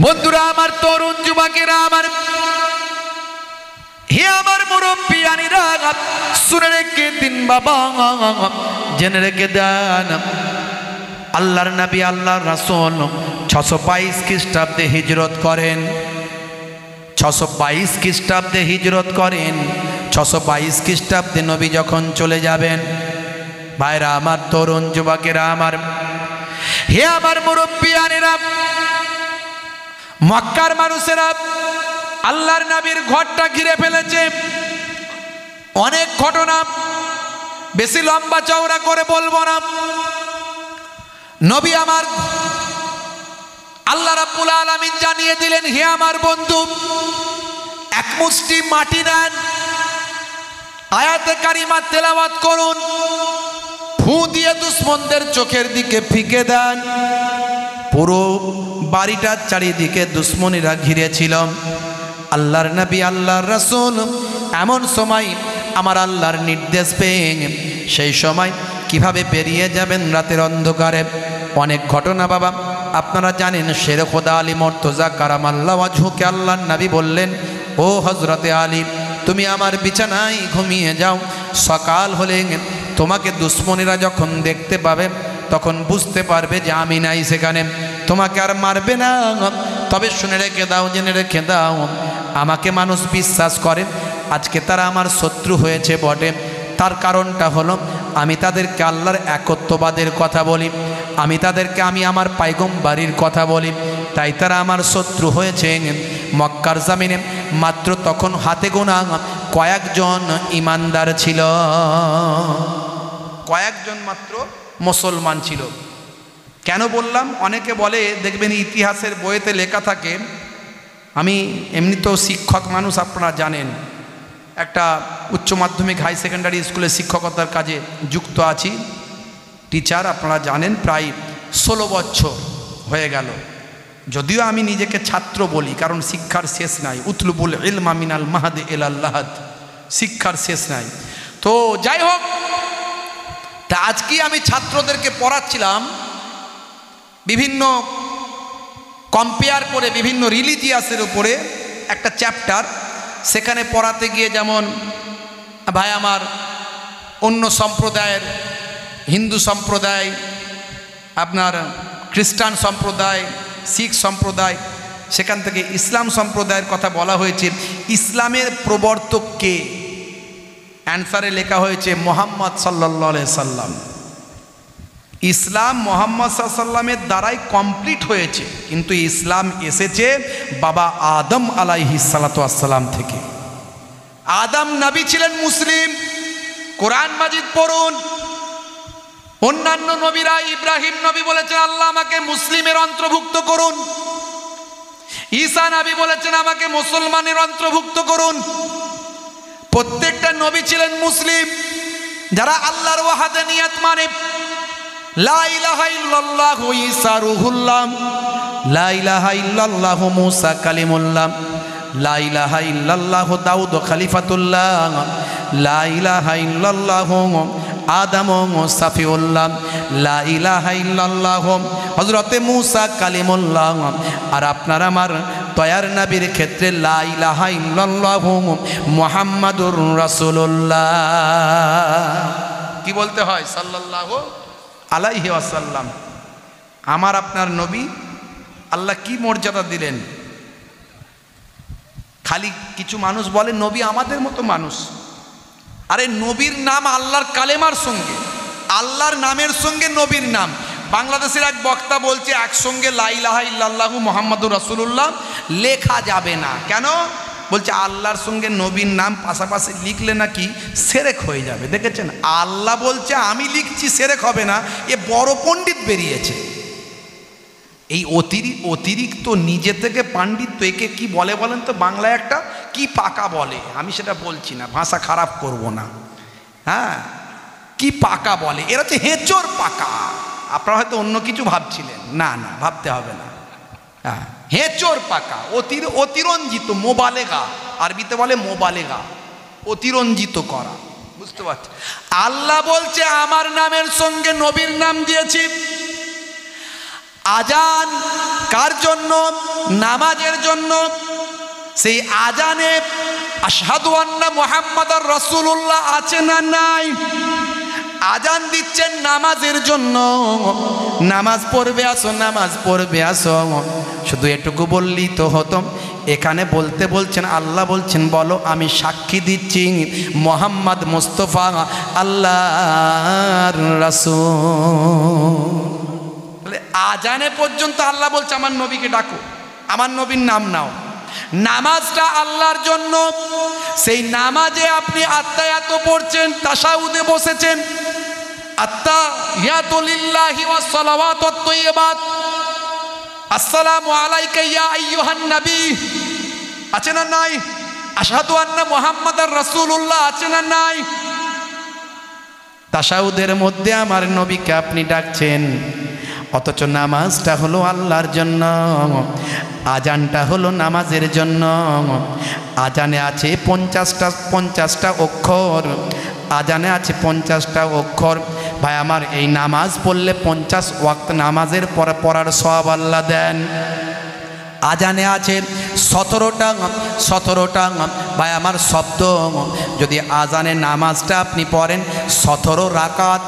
বন্ধুরা আমার, তরুণ যুবকেরা আমার, হে আমার মুরব্বিয়ানিরা, শুনে রেখে দিন বাবা, জেনে রেখে দেন। আল্লাহর নবী আল্লাহর রাসূল 622 খ্রিস্টাব্দে হিজরত করেন। 622 খ্রিস্টাব্দে হিজরত করেন। 622 খ্রিস্টাব্দে নবী যখন চলে যাবেন, ভাইরা আমার, তরুণ যুবকেরা আমার, হে আমার মুরব্বিয়ানিরা, মক্কার মানুষেরা আল্লাহর নবীর ঘরটা ঘিরে ফেলেছে। অনেক ঘটনা, বেশি লম্বা চওড়া করে বলবো না। নবী আমার আল্লাহ রাব্বুল আলামিন জানিয়ে দিলেন, হে আমার বন্ধু, এক মুষ্টি মাটি নেন, আয়াতে কারিমা তেলাওয়াত করুন, ফু দিয়ে দুশমনদের চোখের দিকে ফিকে দেন। পুরো বাড়িটার চারিদিকে দুশমনীরা ঘিরেছিল। আল্লাহর নবী আল্লাহর রাসূল এমন সময় আমার আল্লাহর নির্দেশ পেয়ে সেই সময় কিভাবে বেরিয়ে যাবেন রাতের অন্ধকারে, অনেক ঘটনা বাবা আপনারা জানেন। শের খোদা আলী মুর্তজা কারামাল্লাহু ওয়াজহুকে আল্লাহর নবী বললেন, ও হযরতে আলী, তুমি আমার বিছানায় ঘুমিয়ে যাও, সকাল হলে তোমাকে দুশমনীরা যখন দেখতে পাবে তখন বুঝতে পারবে যে আমি নাই সেখানে, তোমাকে আর মারবে না। তবে শুনে রেখে দাও, জেনে রেখে দাও, আমাকে মানুষ বিশ্বাস করে, আজকে তারা আমার শত্রু হয়েছে বটে, তার কারণটা হলো আমি তাদেরকে আল্লাহর একত্ববাদের কথা বলি, আমি তাদেরকে আমি আমার পায়গম্বরের কথা বলি, তাই তারা আমার শত্রু হয়েছে। মক্কার জামিনে মাত্র তখন হাতে গোনা কয়েকজন ইমানদার ছিল, কয়েকজন মাত্র মুসলমান ছিল। কেন বললাম? অনেকে বলে, দেখবেন ইতিহাসের বইতে লেখা থাকে, আমি এমনি তো শিক্ষক মানুষ আপনারা জানেন, একটা উচ্চ মাধ্যমিক হাই সেকেন্ডারি স্কুলে শিক্ষকতার কাজে যুক্ত আছি, টিচার আপনারা জানেন, প্রায় 16 বছর হয়ে গেল। যদিও আমি নিজেকে ছাত্র বলি, কারণ শিক্ষার শেষ নাই, উতলুবুল ইলমা মিনাল মাহদি ইলাল লাহাদ, শিক্ষার শেষ নাই। তো যাই হোক, তা আজকে আমি ছাত্রদেরকে পড়াচ্ছিলাম বিভিন্ন কম্পেয়ার করে বিভিন্ন রিলিজিয়াসের উপরে একটা চ্যাপ্টার। সেখানে পড়াতে গিয়ে যেমন ভাই আমার অন্য সম্প্রদায়ের, হিন্দু সম্প্রদায়, আপনার খ্রিস্টান সম্প্রদায়, শিখ সম্প্রদায়, সেখান থেকে ইসলাম সম্প্রদায়ের কথা বলা হয়েছে। ইসলামের প্রবর্তক কে? অ্যান্সারে লেখা হয়েছে মুহাম্মদ সাল্লাল্লাহু আলাইহি সাল্লাম। ইসলাম মুহাম্মদ সাল্লাল্লাহু আলাইহি সাল্লামের দ্বারাই কমপ্লিট হয়েছে, কিন্তু ইসলাম এসেছে বাবা আদম আলাইহিস সালাতু ওয়াস সালাম থেকে। আদম নবী ছিলেন মুসলিম, কোরআন মাজিদ পড়ুন। অন্যান্য নবীরা, ইব্রাহিম নবী বলেছেন আল্লাহ আমাকে মুসলিমের অন্তর্ভুক্ত করুন, ঈসা নবী বলেছেন আমাকে মুসলমানের অন্তর্ভুক্ত করুন। প্রত্যেকটা নবী ছিলেন মুসলিম, যারা আল্লাহর ওয়াহদানিয়াত মানে। লা ইলাহা ইল্লাল্লাহ ঈসা রূহুল্লাহ, লা ইলাহা ইল্লাল্লাহ মুসা কালিমুল্লাহ, লা ইলাহা ইল্লাল্লাহ দাউদ খলিফাতুল্লাহ, লা ইলাহা ইল্লাল্লাহ আদম সাফিউল্লাহ, লা ইলাহা ইল্লাল্লাহ হযরতে মুসা কালিমুল্লাহ। আর আপনার আমার দয়ার নবীর ক্ষেত্রে লা ইলাহা ইল্লাল্লাহ মুহাম্মাদুর রাসূলুল্লাহ। কি বলতে হয়? সাল্লাল্লাহু আলাইহি ওয়াসাল্লাম। আমার আপনার নবী আল্লাহ কি মর্যাদা দিলেন। খালি কিছু মানুষ বলে নবী আমাদের মতো মানুষ। আরে নবীর নাম আল্লাহর কালেমার সঙ্গে, আল্লাহর নামের সঙ্গে নবীর নাম। বাংলাদেশের এক বক্তা বলছে একসঙ্গে লা ইলাহা ইল্লাল্লাহু মুহাম্মাদুর রাসূলুল্লাহ লেখা যাবে না। কেন? বলছে আল্লাহর সঙ্গে নবীর নাম পাশাপাশি লিখলে নাকি সেরেক হয়ে যাবে। দেখেছেন, আল্লাহ বলছে আমি লিখছি, সেরেক হবে না। এ বড় পণ্ডিত বেরিয়েছে। এই অতিরিক্ত নিজে থেকে পাণ্ডিত্য, একে কি বলে বলেন তো? বাংলায় একটা কি পাকা বলে, আমি সেটা বলছি না, ভাষা খারাপ করব না। হ্যাঁ, কি পাকা বলে, এরা হচ্ছে হেঁচোর পাকা। আপনারা হয়তো অন্য কিছু ভাবছিলেন, না না, ভাবতে হবে না। হ্যাঁ, হেঁচোর পাকা, অতিরঞ্জিত, মোবালেগা, আরবিতে বলে মোবালেগা, অতিরঞ্জিত করা। বুঝতে পারছি? আল্লাহ বলছে আমার নামের সঙ্গে নবীর নাম দিয়েছি। আজান কার জন্য? নামাজের জন্য। সেই আজানে আশহাদু আন্না মুহাম্মাদার রাসূলুল্লাহ আছে না নাই? আজান দিচ্ছেন নামাজের জন্য, নামাজ পড়বে আসো, নামাজ পড়বে আসো। শুধু এটুকু বললেই তো হতো। এখানে বলতে বলছেন, আল্লাহ বলছেন বলো আমি সাক্ষী দিচ্ছি মুহাম্মদ মুস্তাফা আল্লাহর রাসূল। আজানে পর্যন্ত আল্লাহ বলছে আমার নবীকে ডাকো, আমার নবীর নাম নাও। নামাজটা আল্লাহর জন্য। সেই নামাজে আপনি আত্তায়াত পড়ছেন, তাশাহুদে বসেছেন, আত্তাহিয়াতু লিল্লাহি ওয়াস সালাওয়াতুত তাইয়্যিবাত, আসসালামু আলাইকা ইয়া আইয়ুহান নবী আছে না নাই? আশহাদু আন্না মুহাম্মাদার রাসূলুল্লাহ আছে না নাই? তাশাহুদের মধ্যে আমার নবীকে আপনি ডাকছেন, অথচ নামাজটা হলো আল্লাহর জন্য, আজানটা হলো নামাজের জন্য। আজানে আছে 50টা অক্ষর, আজানে আছে 50টা অক্ষর। ভাই আমার, এই নামাজ পড়লে 50 ওয়াক্ত নামাজের পড়ার সওয়াব আল্লাহ দেন। আজানে আছে 17টা ভাই আমার শব্দ। যদি আজানে নামাজটা আপনি পড়েন 17 রাকাত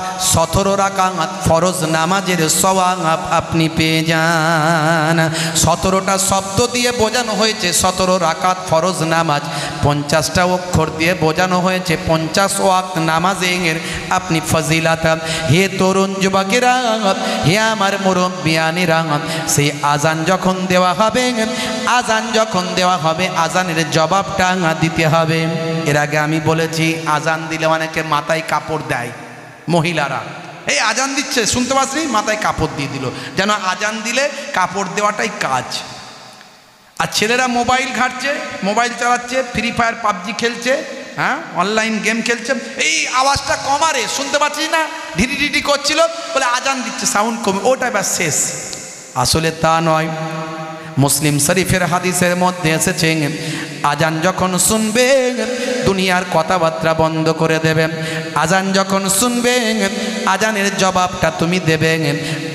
ফরজ নামাজের সওয়াব আপনি পেয়ে যান। 17টা শব্দ দিয়ে বোঝানো হয়েছে 17 রাকাত ফরজ নামাজ, 50টা অক্ষর দিয়ে বোঝানো হয়েছে 50 ওয়াক্ত নামাজের আপনি ফজিলাত। হে তরুণ যুবকেরা, হে আমার মুরব্বিয়ানেরা, সেই আজান যখন দেওয়া হবে, আজানের জবাবটা দিতে হবে। এর আগে আমি বলেছি আজান দিলে অনেকে মাথায় কাপড় দেয়, মহিলারা এই আজান দিচ্ছে শুনতে পাচ্ছি মাথায় কাপড় দিয়ে দিল, যেন আজান দিলে কাপড় দেওয়াটাই কাজ। আর ছেলেরা মোবাইল ঘাঁটছে, মোবাইল চালাচ্ছে, ফ্রি ফায়ার পাবজি খেলছে, হ্যাঁ অনলাইন গেম খেলছে, এই আওয়াজটা কমারে শুনতে পাচ্ছিস না, ঢিডি করছিল বলে আজান দিচ্ছে, সাউন্ড কমে, ওটা ব্যাস শেষ। আসলে তা নয়। মুসলিম শরীফের হাদিসের মধ্যে এসেছে আজান যখন শুনবে দুনিয়ার কথাবার্তা বন্ধ করে দেবে। আজান যখন শুনবে আজানের জবাবটা তুমি দেবে,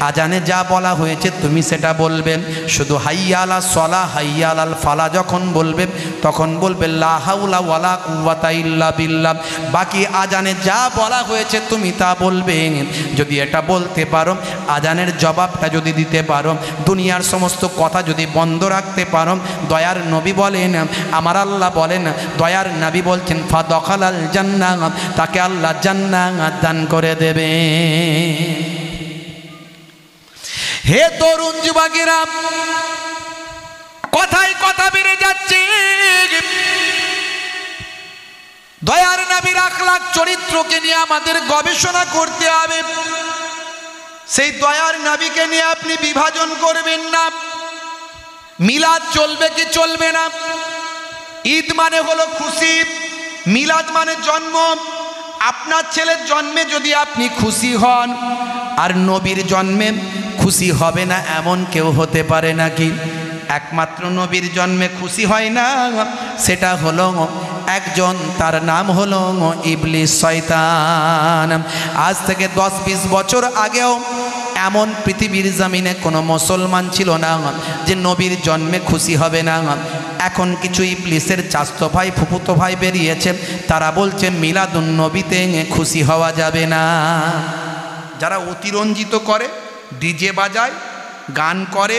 আজানে যা বলা হয়েছে তুমি সেটা বলবে। শুধু হাইয়া আলাস সালাহ হাইয়া আলাল ফালাহ যখন বলবে তখন বলবে লা হাওলা ওয়ালা কুওয়াতা ইল্লা বিল্লাহ। বাকি আজানে যা বলা হয়েছে তুমি তা বলবে। যদি এটা বলতে পারো, আজানের জবাবটা যদি দিতে পারো, দুনিয়ার সমস্ত কথা যদি বন্ধ রাখতে পারো, দয়ার নবী বলেন, আমার আল্লাহ বলেন, দয়ার নবী বলছেন ফাদখালাল জান্নাহ, তাকে আল্লাহ জান্নাত দান করে দেবে। হে তরুণ যুবকেরা, কথায় কথা বেড়ে যাচ্ছে। দয়ার নবীর আখলাক চরিত্রকে নিয়ে আমাদের গবেষণা করতে হবে। সেই দয়ার নবীকে নিয়ে আপনি বিভাজন করবেন না। মিলাদ চলবে কি চলবে না? ঈদ মানে হলো খুশি, মিলাদ মানে জন্ম। আপনার ছেলের জন্মে যদি আপনি খুশি হন আর নবীর জন্মে খুশি হবে না এমন কেউ হতে পারে নাকি? একমাত্র নবীর জন্মে খুশি হয় না, সেটা হলো একজন, তার নাম হলো ইবলিস, শয়তান। আজ থেকে 10-20 বছর আগেও এমন পৃথিবীর জমিনে কোনো মুসলমান ছিল না যে নবীর জন্মে খুশি হবে না। এখন কিছু ইবলিসের চাচতো ভাই ফুফুতো ভাই বেরিয়েছে, তারা বলছে মিলাদুন নবীতে খুশি হওয়া যাবে না। যারা অতিরঞ্জিত করে, ডিজে বাজায়, গান করে,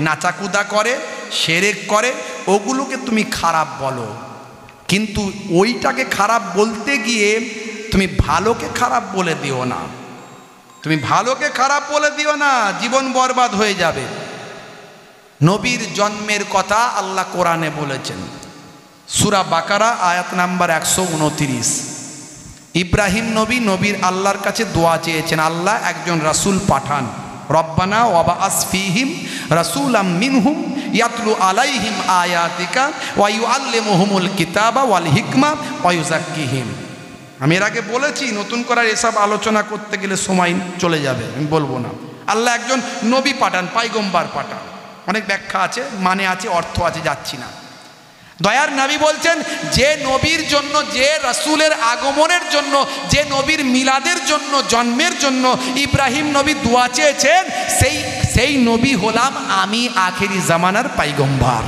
নাচাকুদা করে, শিরক করে, ওগুলোকে তুমি খারাপ বলো, কিন্তু ওইটাকে খারাপ বলতে গিয়ে তুমি ভালোকে খারাপ বলে দিও না। তুমি ভালোকে খারাপ বলে দিও না, জীবন বরবাদ হয়ে যাবে। নবীর জন্মের কথা আল্লাহ কোরআনে বলেছেন, সূরা বাকারা আয়াত নাম্বার 129। ইব্রাহিম নবীর আল্লাহর কাছে দোয়া চেয়েছেন, আল্লাহ একজন রাসূল পাঠান, রব্বানা ওয়াবাআস ফীহিম রাসূলাম মিনহুম ইয়াতলু আলাইহিম আয়াতিকা ওয়া ইউআল্লিমুহুমুল কিতাবা ওয়াল হিকমা ওয়া ইউযাক্কিহিম। আমি এর আগে বলেছি, নতুন করার এসব আলোচনা করতে গেলে সময় চলে যাবে, আমি বলবো না। আল্লাহ একজন নবী পাঠান, পাইগম্বার পাঠান, অনেক ব্যাখ্যা আছে, মানে আছে, অর্থ আছে, যাচ্ছি না। দয়ার নবী বলছেন, যে নবীর জন্য, যে রাসূলের আগমনের জন্য, যে নবীর মিলাদের জন্য, জন্মের জন্য ইব্রাহিম নবী দোয়া চেয়েছেন, সেই নবী হলাম আমি আখেরি জামানার পাইগম্বার।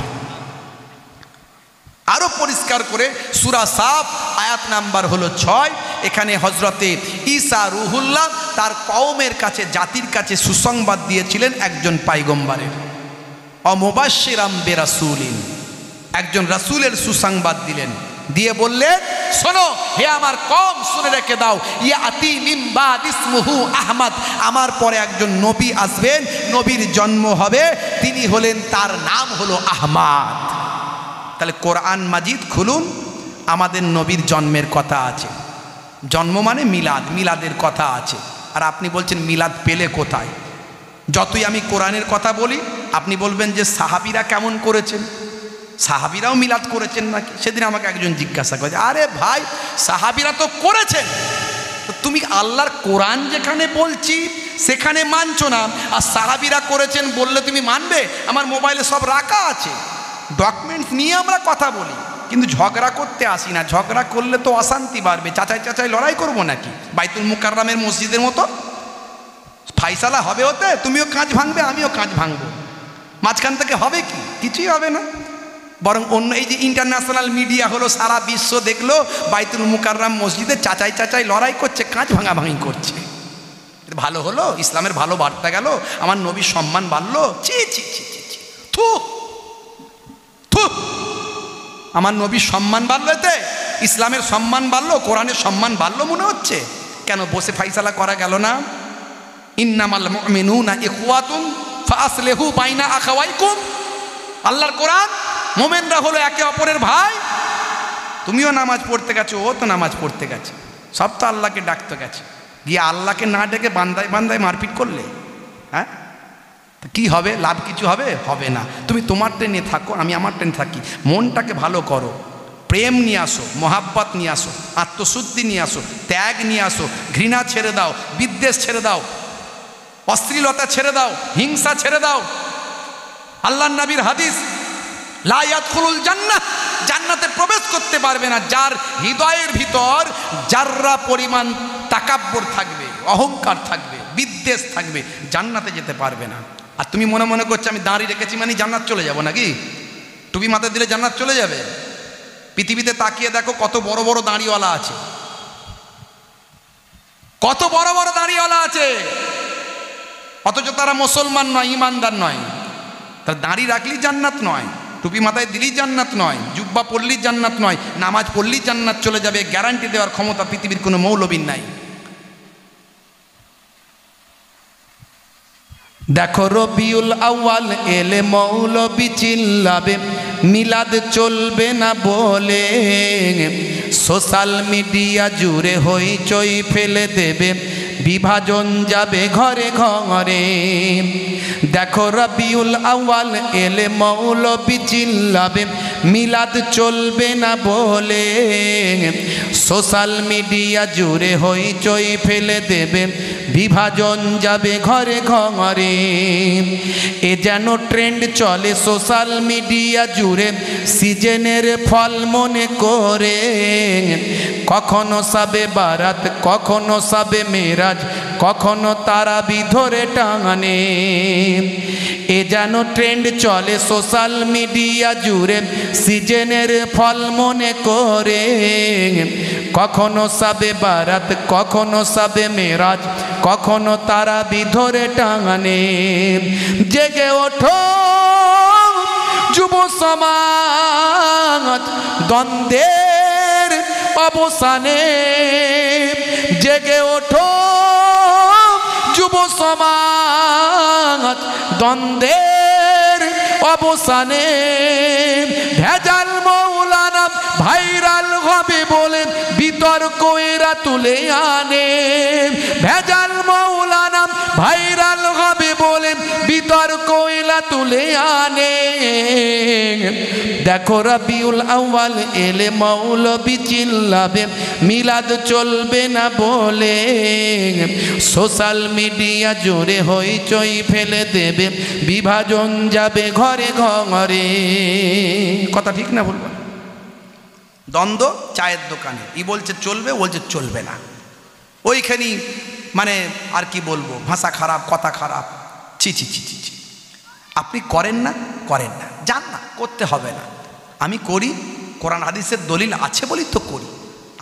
আরো পরিষ্কার করে সূরা সাফ আয়াত নাম্বার হলো 6, এখানে হযরতে ঈসা রুহুল্লাহ তার কওমের কাছে, জাতির কাছে সুসংবাদ দিয়েছিলেন একজন পাইগম্বারের। অমুবাশশিরাম বিরাসূলিন, একজন রাসূলের সুসংবাদ দিলেন, দিয়ে বললেন শোনো হে আমার কওম, শুনে রেখে দাও, ইয়াতি মিন বাদ ইসমুহু আহমদ, আমার পরে একজন নবী আসবেন, নবীর জন্ম হবে, তিনি হলেন, তার নাম হলো আহমদ। তাহলে কোরআন মাজিদ খুলুন, আমাদের নবীর জন্মের কথা আছে। জন্ম মানে মিলাদ, মিলাদের কথা আছে। আর আপনি বলছেন মিলাদ পেলে কোথায়? যতই আমি কোরআনের কথা বলি আপনি বলবেন যে সাহাবীরা কেমন করেছেন, সাহাবীরাও মিলাদ করেছেন নাকি? সেদিন আমাকে একজন জিজ্ঞাসা করে, আরে ভাই সাহাবীরা তো করেছেন, তো তুমি আল্লাহর কোরআন যেখানে বলছি সেখানে মানছো না, আর সাহাবীরা করেছেন বললে তুমি মানবে? আমার মোবাইলে সব রাখা আছে, ডকুমেন্টস নিয়ে আমরা কথা বলি, কিন্তু ঝগড়া করতে আসি না। ঝগড়া করলে তো অশান্তি বাড়বে, চাচাই চাচাই লড়াই করবো নাকি বাইতুল মুকাররমের মসজিদের মতো? ফাইসালা হবে ওতে, তুমিও কাঁচ ভাঙবে আমিও কাঁচ ভাঙবো, মাঝখান থেকে হবে কি? কিছুই হবে না। বরং অন্য এই যে ইন্টারন্যাশনাল মিডিয়া হলো, সারা বিশ্ব দেখলো বাইতুল মুকাররম মসজিদে চাচাই চাচাই লড়াই করছে, কাঁচ ভাঙাভাঙি করছে। ভালো হলো, ইসলামের ভালো বার্তা গেল, আমার নবীর সম্মান বাড়লো। ছি ছি ছি ছি ছি, থু থু, আমার নবীর সম্মান বাড়লো, এতে ইসলামের সম্মান বাড়লো, কোরআনের সম্মান বাড়লো মনে হচ্ছে। কেন বসে ফাইসালা করা গেল না? ইন্নামাল মুমিনুনা ইখওয়াতুন ফাআসলিহু বাইনা আখাওয়াইকুম, আল্লাহর কোরআন, মোমেনরা হলো একে অপরের ভাই। তুমিও নামাজ পড়তে গেছো, ও তো নামাজ পড়তে গেছে, সব তো আল্লাহকে ডাকতে গেছে, গিয়ে আল্লাহকে না ডেকে বান্দায় বান্দায় মারপিট করলে, হ্যাঁ কি হবে? লাভ কিছু হবে? হবে না। তুমি তোমার ট্রেনে থাকো, আমি আমার ট্রেনে থাকি, মনটাকে ভালো করো, প্রেম নিয়ে আসো, মহাব্বত নিয়ে আসো, আত্মশুদ্ধি নিয়ে আসো, ত্যাগ নিয়ে আসো, ঘৃণা ছেড়ে দাও, বিদ্বেষ ছেড়ে দাও, অশ্লীলতা ছেড়ে দাও, হিংসা ছেড়ে দাও। আল্লাহর নবীর হাদিস, লা ইয়াদখুলুল জান্নাহ, জান্নাতে প্রবেশ করতে পারবে না যার হৃদয়ের ভিতর যাররা পরিমাণ তাকাব্বুর থাকবে, অহংকার থাকবে, বিদ্বেষ থাকবে, জান্নাতে যেতে পারবে না। আর তুমি মনে মনে করছো আমি দাঁড়িয়ে রেখেছি মানে জান্নাত চলে যাব নাকি? টুপি মাথায় দিলে জান্নাত চলে যাবে? পৃথিবীতে তাকিয়ে দেখো কত বড় বড় দাঁড়িওয়ালা আছে, কত বড় বড় দাঁড়িওয়ালা আছে, অথচ তারা মুসলমান নয়, ইমানদার নয়। তার দাঁড়ি রাখলেই জান্নাত নয়, টুপি মাথায় দিলেই জান্নাত নয়, জুব্বা পড়লেই জান্নাত নয়, নামাজ পড়লেই জান্নাত চলে যাবে, গ্যারান্টি দেওয়ার ক্ষমতা পৃথিবীর কোনো মৌলবীর নাই। দেখো রবিউল আউয়াল এলে মৌলবী চিল্লাবে, মিলাদ চলবে না বলে, সোশ্যাল মিডিয়া জুড়ে হইচই ফেলে দেবে, বিভাজন যাবে ঘরে ঘরে। দেখো রবিউল আউয়াল এলে মৌলবী চিল্লাবে, মিলাদ চলবে না বলে, সোশ্যাল মিডিয়া জুড়ে হইচই ফেলে দেবে, বিভাজন যাবে ঘরে ঘরে। এ যেন ট্রেন্ড চলে সোশ্যাল মিডিয়া জুড়ে, সিজনের ফল মনে করে, কখনো সাবে বারাত, কখনো সাবে মেরাজ, কখনো তারাবি ধরে টাঙানে। এ যেন ট্রেন্ড চলে সোশ্যাল মিডিয়া জুড়ে, সিজনের ফল মনে করে, কখনো সাবে বারাত, কখনো সাবে মেরাজ, কখনো তারাবি ধরে টাঙানে। জেগে ওঠো যুব সমাজ, দ্বন্দ্বের অবসানে, জেগে ওঠো যুব সমাজ, দ্বন্দ্বের অবসানে। ভেজাল মৌলানা ভাইরাল হবে বলে বিতর্ক এরা তুলে আনে, ভেজাল মৌলানা ভাইরাল হবে বলে বিতর্ক এরা তুলে আনে। দেখো রবিউল আউয়াল এলে মৌলবী চিল্লাবে, মিলাদ চলবে না বলে, সোশ্যাল মিডিয়া জুড়ে হইচই ফেলে দেবে, বিভাজন যাবে ঘরে ঘরে। কথা ঠিক না বলবো? দ্বন্দ্ব চায়ের দোকানে, ই বলছে চলবে, বলছে চলবে না, ওইখানেই মানে আর কি বলবো, ভাষা খারাপ, কথা খারাপ, ছি ছি ছি ছি ছি ছি, আপনি করেন না, করেন না, যান না, করতে হবে না। আমি করি, কোরআন হাদিসের দলিল আছে বলেই তো করি।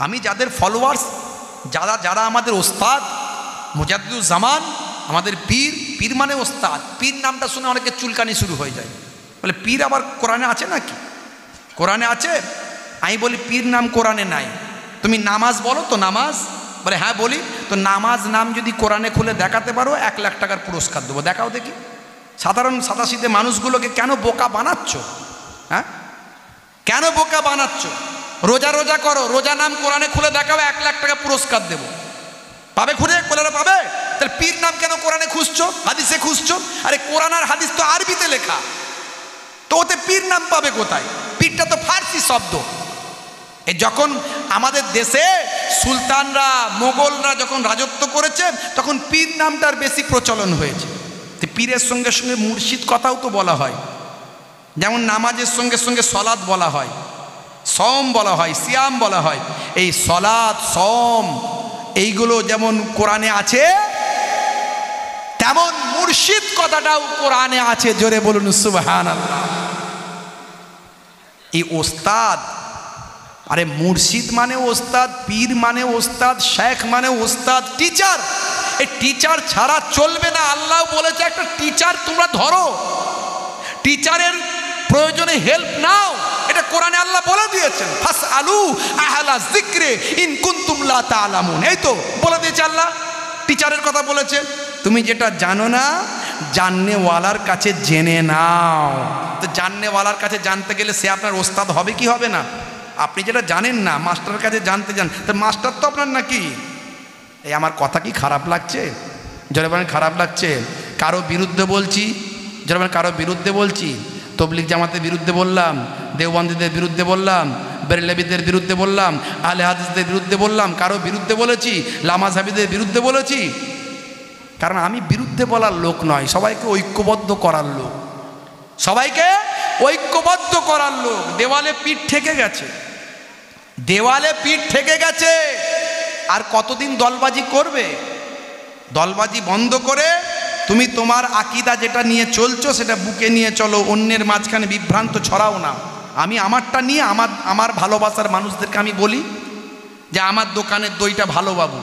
আমি যাদের ফলোয়ার্স, যারা আমাদের ওস্তাদ মুজাদ্দিদুজ্জামান, আমাদের পীর, পীর মানে ওস্তাদ, পীর নামটা শুনে অনেকে চুলকানি শুরু হয়ে যায়, বলে পীর আবার কোরআনে আছে নাকি? কোরআনে আছে? আমি বলি পীর নাম কোরআনে নাই। তুমি নামাজ বলো তো, নামাজ? বলে হ্যাঁ বলি। তো নামাজ নাম যদি কোরআনে খুলে দেখাতে পারো 1 লাখ টাকার পুরস্কার দেবো, দেখাও দেখি। সাধারণ সাদাসিধে মানুষগুলোকে কেন বোকা বানাচ্ছ? হ্যাঁ, কেন বোকা বানাচ্ছ? রোজা রোজা করো, রোজা নাম কোরআনে খুলে দেখাও, 1 লাখ টাকা পুরস্কার দেবো। পাবে খুঁজে? কোরআনে পাবে? তাহলে পীর নাম কেন কোরআনে খুঁজছো, হাদিসে খুঁজছো? আরে কোরআন আর হাদিস তো আরবিতে লেখা, তো ওতে পীর নাম পাবে কোথায়? পীরটা তো ফার্সি শব্দ। এই যখন আমাদের দেশে সুলতানরা, মোগলরা যখন রাজত্ব করেছে, তখন পীর নামটার বেশি প্রচলন হয়েছে। তো পীরের সঙ্গে সঙ্গে মুর্শিদ কথাও তো বলা হয়, যেমন নামাজের সঙ্গে সঙ্গে সলাৎ বলা হয়, সম বলা হয়, সিয়াম বলা হয়। এই সলাৎ, সম এইগুলো যেমন কোরআনে আছে, তেমন মুর্শিদ কথাটাও কোরআনে আছে। জোরে বলুন সুবহানাল্লাহ। এই ওস্তাদ, আরে মুর্শিদ মানে ওস্তাদ, পীর মানে ওস্তাদ, শেখ মানে ওস্তাদ, টিচার। এই টিচার ছাড়া চলবে না। আল্লাহ বলেছে একটা টিচার তোমরা ধরো, টিচারের প্রয়োজনে হেল্প নাও, এটা কোরআনে আল্লাহ বলে দিয়েছেন। ফাসআলু আহলা যিকরি ইন কুনতুম লা তা'লামুন, এই তো বলে দিয়েছে আল্লাহ, টিচারের কথা বলেছে। তুমি যেটা জানো না, জাননেওয়ালার কাছে জেনে নাও। তো জাননেওয়ালার কাছে জানতে গেলে সে আপনার ওস্তাদ হবে কি হবে না? আপনি যেটা জানেন না, মাস্টারের কাছে জানতে যান, তো মাস্টার তো আপনার নাকি? এই আমার কথা কি খারাপ লাগছে? যারা বলেন খারাপ লাগছে, কারো বিরুদ্ধে বলছি, যারা বলেন কারো বিরুদ্ধে বলছি, তবলিগ জামাতের বিরুদ্ধে বললাম, দেওবন্দীদের বিরুদ্ধে বললাম, বেরেলভিদের বিরুদ্ধে বললাম, আহলে হাদিসদের বিরুদ্ধে বললাম, কারো বিরুদ্ধে বলেছি, লামাযহাবীদের বিরুদ্ধে বলেছি। কারণ আমি বিরুদ্ধে বলার লোক নয়, সবাইকে ঐক্যবদ্ধ করার লোক, সবাইকে ঐক্যবদ্ধ করার লোক। দেওয়ালে পিঠ ঠেকে গেছে, দেওয়ালে পিঠ ঠেকে গেছে। আর কতদিন দলবাজি করবে? দলবাজি বন্ধ করে তুমি তোমার আকীদা যেটা নিয়ে চলছো সেটা বুকে নিয়ে চলো, অন্যের মাঝখানে বিভ্রান্ত ছড়াও না। আমি আমারটা নিয়ে আমার ভালোবাসার মানুষদেরকে আমি বলি যে আমার দোকানের দইটা ভালো বাবু,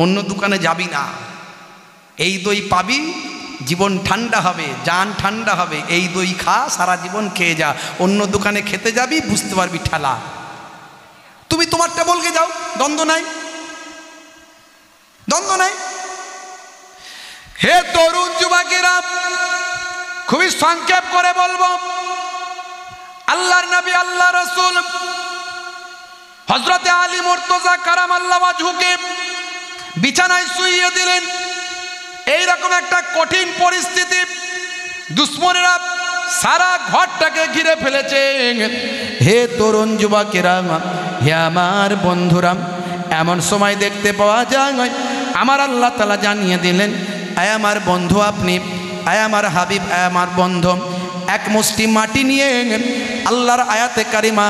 অন্য দোকানে যাবি না, এই দই পাবি, জীবন ঠান্ডা হবে, জান ঠান্ডা হবে, এই দই খা, সারা জীবন খেয়ে যা। অন্য দোকানে খেতে যাবি, বুঝতে পারবি ঠেলা। তুমি তোমারটা বলকে যাও, দ্বন্দ্ব নাই, দ্বন্দ্ব নাই। হে তরুণ যুবকেরা, খুবই সংক্ষেপ করে বলবো, আল্লাহর নবী, আল্লাহ রাসূল হযরতে আলী মুর্তজা কারামাল্লাহু ওয়াজহুকে বিছানায় শুইয়ে দিলেন। এইরকম একটা কঠিন পরিস্থিতি, দুশমনেরা সারা ঘরটাকে ঘিরে ফেলেছে। হে তরুণ যুবকেরা, হে আমার বন্ধুরা, এমন সময় দেখতে পাওয়া যায়, আমার আল্লাহ তাআলা জানিয়ে দিলেন, আয় আমার বন্ধু আপনি, আয় আমার হাবিব, আয় আমার বন্ধু, এক মুষ্টি মাটি নিয়ে আল্লাহর আয়াতে কারিমা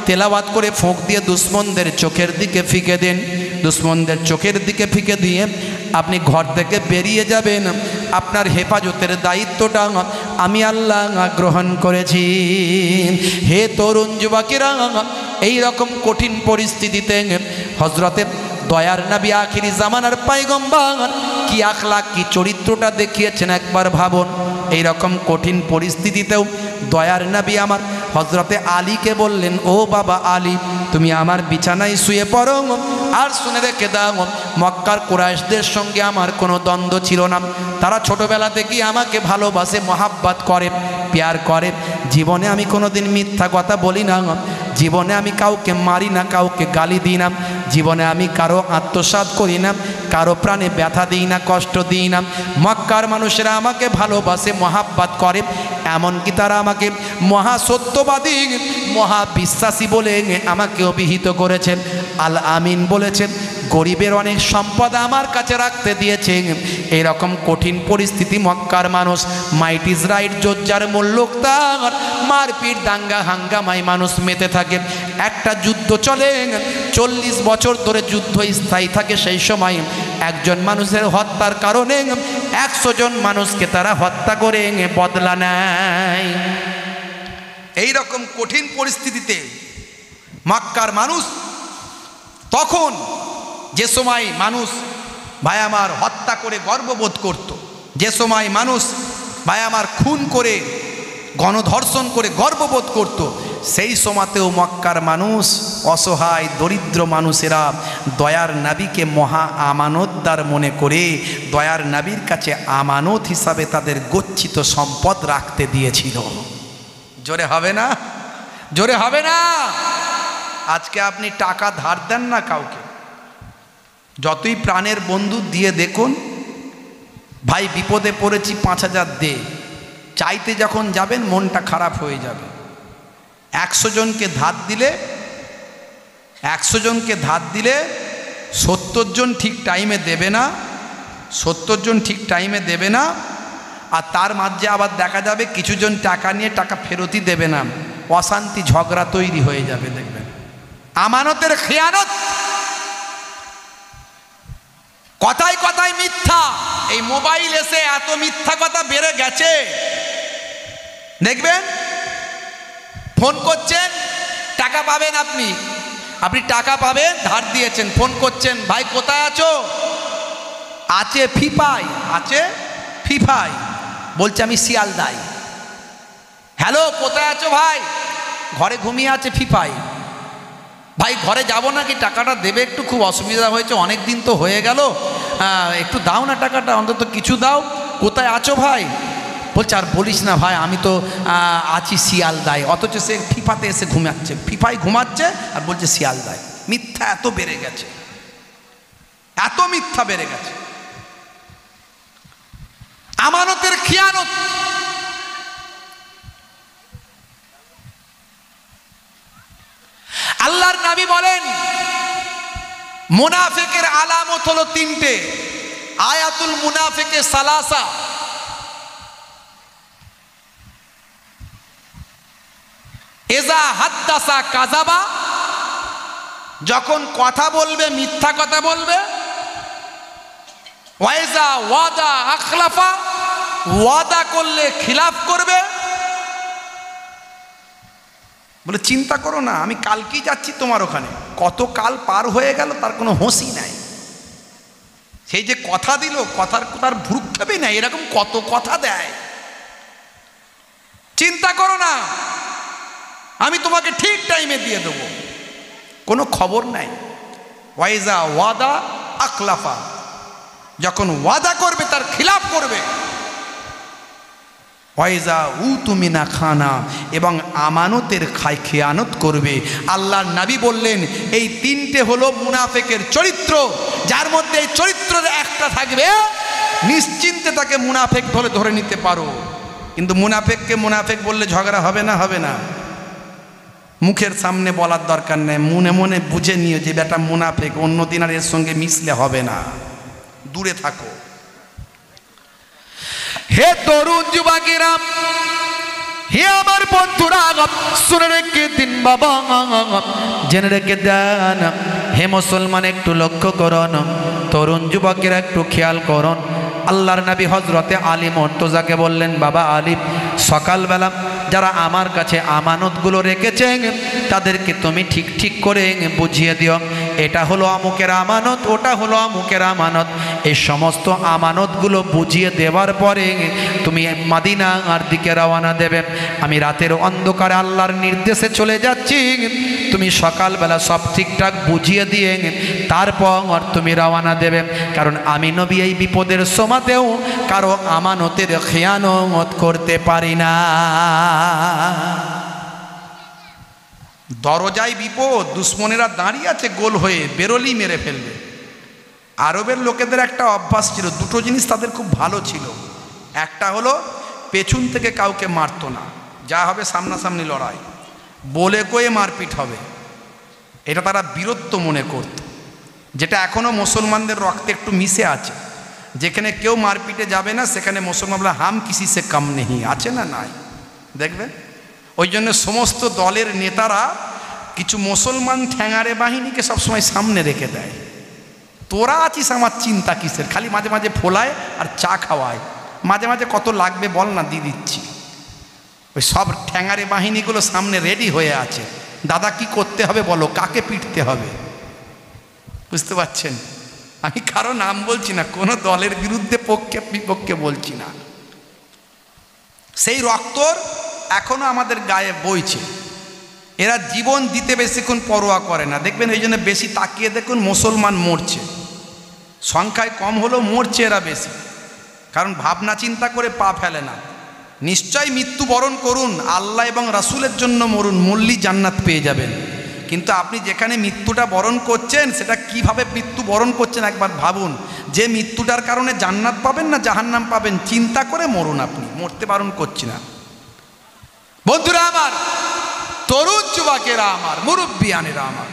তেলাওয়াত করে ফোঁক দিয়ে দুশমনদের চোখের দিকে ফিকে দেন। দুশমনদের চোখের দিকে ফিকে দিয়ে আপনি ঘর থেকে বেরিয়ে যাবেন। আপনার হেফাজতের দায়িত্বটা আমি আল্লাহ গ্রহণ করেছি। হে তরুণ যুবকেরা, এই রকম কঠিন পরিস্থিতিতে হযরতে দয়ার নবী, আখিরি জামানার পয়গম্বর কি আখলাক, কি চরিত্রটা দেখিয়েছেন একবার ভাবুন। এই রকম কঠিন পরিস্থিতিতেও দয়ার নবী আমার হযরতে আলীকে বললেন, ও বাবা আলী, তুমি আমার বিছানায় শুয়ে পড়ো। আর শুনে রেখে দাও, মক্কার কুরাইশদের সঙ্গে আমার কোনো দ্বন্দ্ব ছিল না। তারা ছোটবেলা থেকেই আমাকে ভালোবাসে, মহাব্বত করে, প্যার করে। জীবনে আমি কোনোদিন মিথ্যা কথা বলি না, জীবনে আমি কাউকে মারি না, কাউকে গালি দিই না, জীবনে আমি কারো আত্মসাৎ করি না, কারো প্রাণে ব্যথা দিই না, কষ্ট দিই না। মক্কার মানুষেরা আমাকে ভালোবাসে, মহাব্বত করে, এমনকি তারা আমাকে মহাসত্যবাদী, মহাবিশ্বাসী বলে আমাকে অভিহিত করেছেন। আল আমিন বলেছেন, গরিবের অনেক সম্পদ আমার কাছে রাখতে দিয়েছে। এরকম কঠিন পরিস্থিতি মক্কার মানুষ, মাইট ইজ রাইট, জোজ্জার মূল্যক তার, মারপিট, দাঙ্গা হাঙ্গামায় মানুষ মেতে থাকে। একটা যুদ্ধ চলে, 40 বছর ধরে যুদ্ধ স্থায়ী থাকে। সেই সময় একজন মানুষের হত্যার কারণে 100 জন মানুষকে তারা হত্যা করে বদলা নেয়। এই রকম কঠিন পরিস্থিতিতে মক্কার মানুষ তখন, যে সময় মানুষ ভাই আমার হত্যা করে গর্ববোধ করত, যে সময় মানুষ ভাই আমার খুন করে গণধর্ষণ করে গর্ববোধ করত, সেই সময়তেও মক্কার মানুষ, অসহায় দরিদ্র মানুষেরা দয়ার নবীকে মহা আমানতদার মনে করে দয়ার নবীর কাছে আমানত হিসাবে তাদের গচ্ছিত সম্পদ রাখতে দিয়েছিল। জোরে হবে না? জোরে হবে না? আজকে আপনি টাকা ধার দেন না কাউকে, যতই প্রাণের বন্ধু দিয়ে দেখুন, ভাই বিপদে পড়েছি 5000 দে, চাইতে যখন যাবেন মনটা খারাপ হয়ে যাবে। 100 জনকে ধার দিলে 70 জন ঠিক টাইমে দেবে না, 70 জন ঠিক টাইমে দেবে না, আর তার মাঝে আবার দেখা যাবে কিছু জন টাকা নিয়ে টাকা ফেরতই দেবে না, অশান্তি ঝগড়া তৈরি হয়ে যাবে। দেখবেন আমানতের খেয়ানত, কথায় কথায় মিথ্যা। এই মোবাইল এসে এত মিথ্যা কথা বেড়ে গেছে, দেখবেন ফোন করছেন টাকা পাবেন, আপনি টাকা পাবেন, ধার দিয়েছেন, ফোন করছেন, ভাই কোথায় আছো? আছে ফিফাই, আছে ফিফাই, বলছে আমি শিয়ালদায়। হ্যালো কোথায় আছো ভাই? ঘরে ঘুমিয়ে আছে ফিফাই। ভাই ঘরে যাব নাকি, টাকাটা দেবে একটু, খুব অসুবিধা হয়েছে, অনেক দিন তো হয়ে গেল, একটু দাও না টাকাটা, অন্তত কিছু দাও। কোথায় আছো ভাই? বলছে আর বলিস না ভাই, আমি তো আছি শিয়ালদায়, অথচ সে ফিফাতে এসে ঘুমাচ্ছে, ফিফাই ঘুমাচ্ছে আর বলছে শিয়ালদায়। মিথ্যা এত বেড়ে গেছে, এত মিথ্যা বেড়ে গেছে। আমানতের খিয়ানত। আল্লাহর নবী বলেন মুনাফিকের আলামত হলো 3টে। আয়াতুল মুনাফিকে সালাসা, এজা হাদ্দাসা কাযাবা, যখন কথা বলবে মিথ্যা কথা বলবে, ওয়াইজা ওয়াদা আখলাফা, ওয়াদা করলে খিলাফ করবে। বলে চিন্তা করো না, আমি কালকেই যাচ্ছি তোমার ওখানে, কত কাল পার হয়ে গেল তার কোনো হোঁশই নাই। সেই যে কথা দিল, তার ভ্রুক্ষেপই নাই, এরকম কত কথা দেয়। চিন্তা করো না, আমি তোমাকে ঠিক টাইমে দিয়ে দেবো, কোনো খবর নাই। ওয়াইজা ওয়াদা আখলাফা, যখন ওয়াদা করবে তার খিলাফ করবে। ওয়াইজা উতুমিনা খানা, এবং আমানতের খেয়ানত করবে। আল্লাহর নবী বললেন এই 3টে হলো মুনাফিকের চরিত্র। যার মধ্যে এই চরিত্রের একটা থাকবে, নিশ্চিন্তে তাকে মুনাফিক ধরে নিতে পারো। কিন্তু মুনাফিককে মুনাফিক বললে ঝগড়া হবে না? হবে না। মুখের সামনে বলার দরকার নেই, মনে মনে বুঝে নিও যে বেটা মুনাফিক, অন্যদিন আর এর সঙ্গে মিশলে হবে না, দূরে থাকো। হে তরুণ যুবকেরা, হে আমার বন্ধুরা, শুনে রেখে দিন বাবা, জেনে রেখে দেন। হে মুসলমান একটু লক্ষ্য করুন, তরুণ যুবকেরা একটু খেয়াল করুন। আল্লাহর নবী হযরতে আলী মুর্তজাকে বললেন, বাবা আলী, সকালবেলা যারা আমার কাছে আমানতগুলো রেখেছেন তাদেরকে তুমি ঠিক করে বুঝিয়ে দিও, এটা হলো আমুকের আমানত, ওটা হলো আমুকের আমানত। এই সমস্ত আমানতগুলো বুঝিয়ে দেওয়ার পরে তুমি মদিনার দিকে রওনা দেবে। আমি রাতের অন্ধকারে আল্লাহর নির্দেশে চলে যাচ্ছি, তুমি সকালবেলা সব ঠিকঠাক বুঝিয়ে দিয়ে তারপর তুমি রওনা দেবে। কারণ আমি নবী এই বিপদের সময়তেও কারো আমানতের খেয়ানত করতে পারি না। দরজায় বিপদ, দুশ্মনেরা দাঁড়িয়ে আছে গোল হয়ে, বেরোলি মেরে ফেলবে। আরবের লোকেদের একটা অভ্যাস ছিল, দুটো জিনিস তাদের খুব ভালো ছিল। একটা হলো পেছন থেকে কাউকে মারতো না, যা হবে সামনাসামনি লড়াই, বলে কয়ে মারপিট হবে, এটা তারা বীরত্ব মনে করত। যেটা এখনও মুসলমানদের রক্তে একটু মিশে আছে। যেখানে কেউ মারপিটে যাবে না সেখানে মুসলমান বলে হাম কিসি সে কম নেই, আছে না নাই দেখবেন। ওই জন্য সমস্ত দলের নেতারা কিছু মুসলমান ঠ্যাঙারে বাহিনীকে সবসময় সামনে রেখে দেয়। তোরা আছিস, আমার চিন্তা কিসের? খালি মাঝে মাঝে ফোলায় আর চা খাওয়ায়, মাঝে মাঝে কত লাগবে বল না, দিয়ে দিচ্ছি। ওই সব ঠ্যাঙারে বাহিনীগুলো সামনে রেডি হয়ে আছে, দাদা কি করতে হবে বলো, কাকে পিটতে হবে, বুঝতে পারছেন? আমি কারো নাম বলছি না, কোনো দলের বিরুদ্ধে পক্ষে বিপক্ষে বলছি না। সেই রক্তর এখনো আমাদের গায়ে বইছে। এরা জীবন দিতে বেশিক্ষণ পরোয়া করে না, দেখবেন এই জন্য বেশি তাকিয়ে দেখুন মুসলমান মরছে, সংখ্যায় কম হলেও মরছে এরা বেশি, কারণ ভাবনা চিন্তা করে পা ফেলে না। নিশ্চয় মৃত্যুবরণ করুন, আল্লাহ এবং রাসূলের জন্য মরুন, মরলেই জান্নাত পেয়ে যাবেন। কিন্তু আপনি যেখানে মৃত্যুটা বরণ করছেন, সেটা কিভাবে মৃত্যু বরণ করছেন একবার ভাবুন। যে মৃত্যুটার কারণে জান্নাত পাবেন না জাহান্নাম পাবেন, চিন্তা করে মরুন। আপনি মরতে বারণ করছি না। বন্ধুরা আমার, তরুণ যুবকেরা আমার, মুরব্বিয়ানেরা আমার,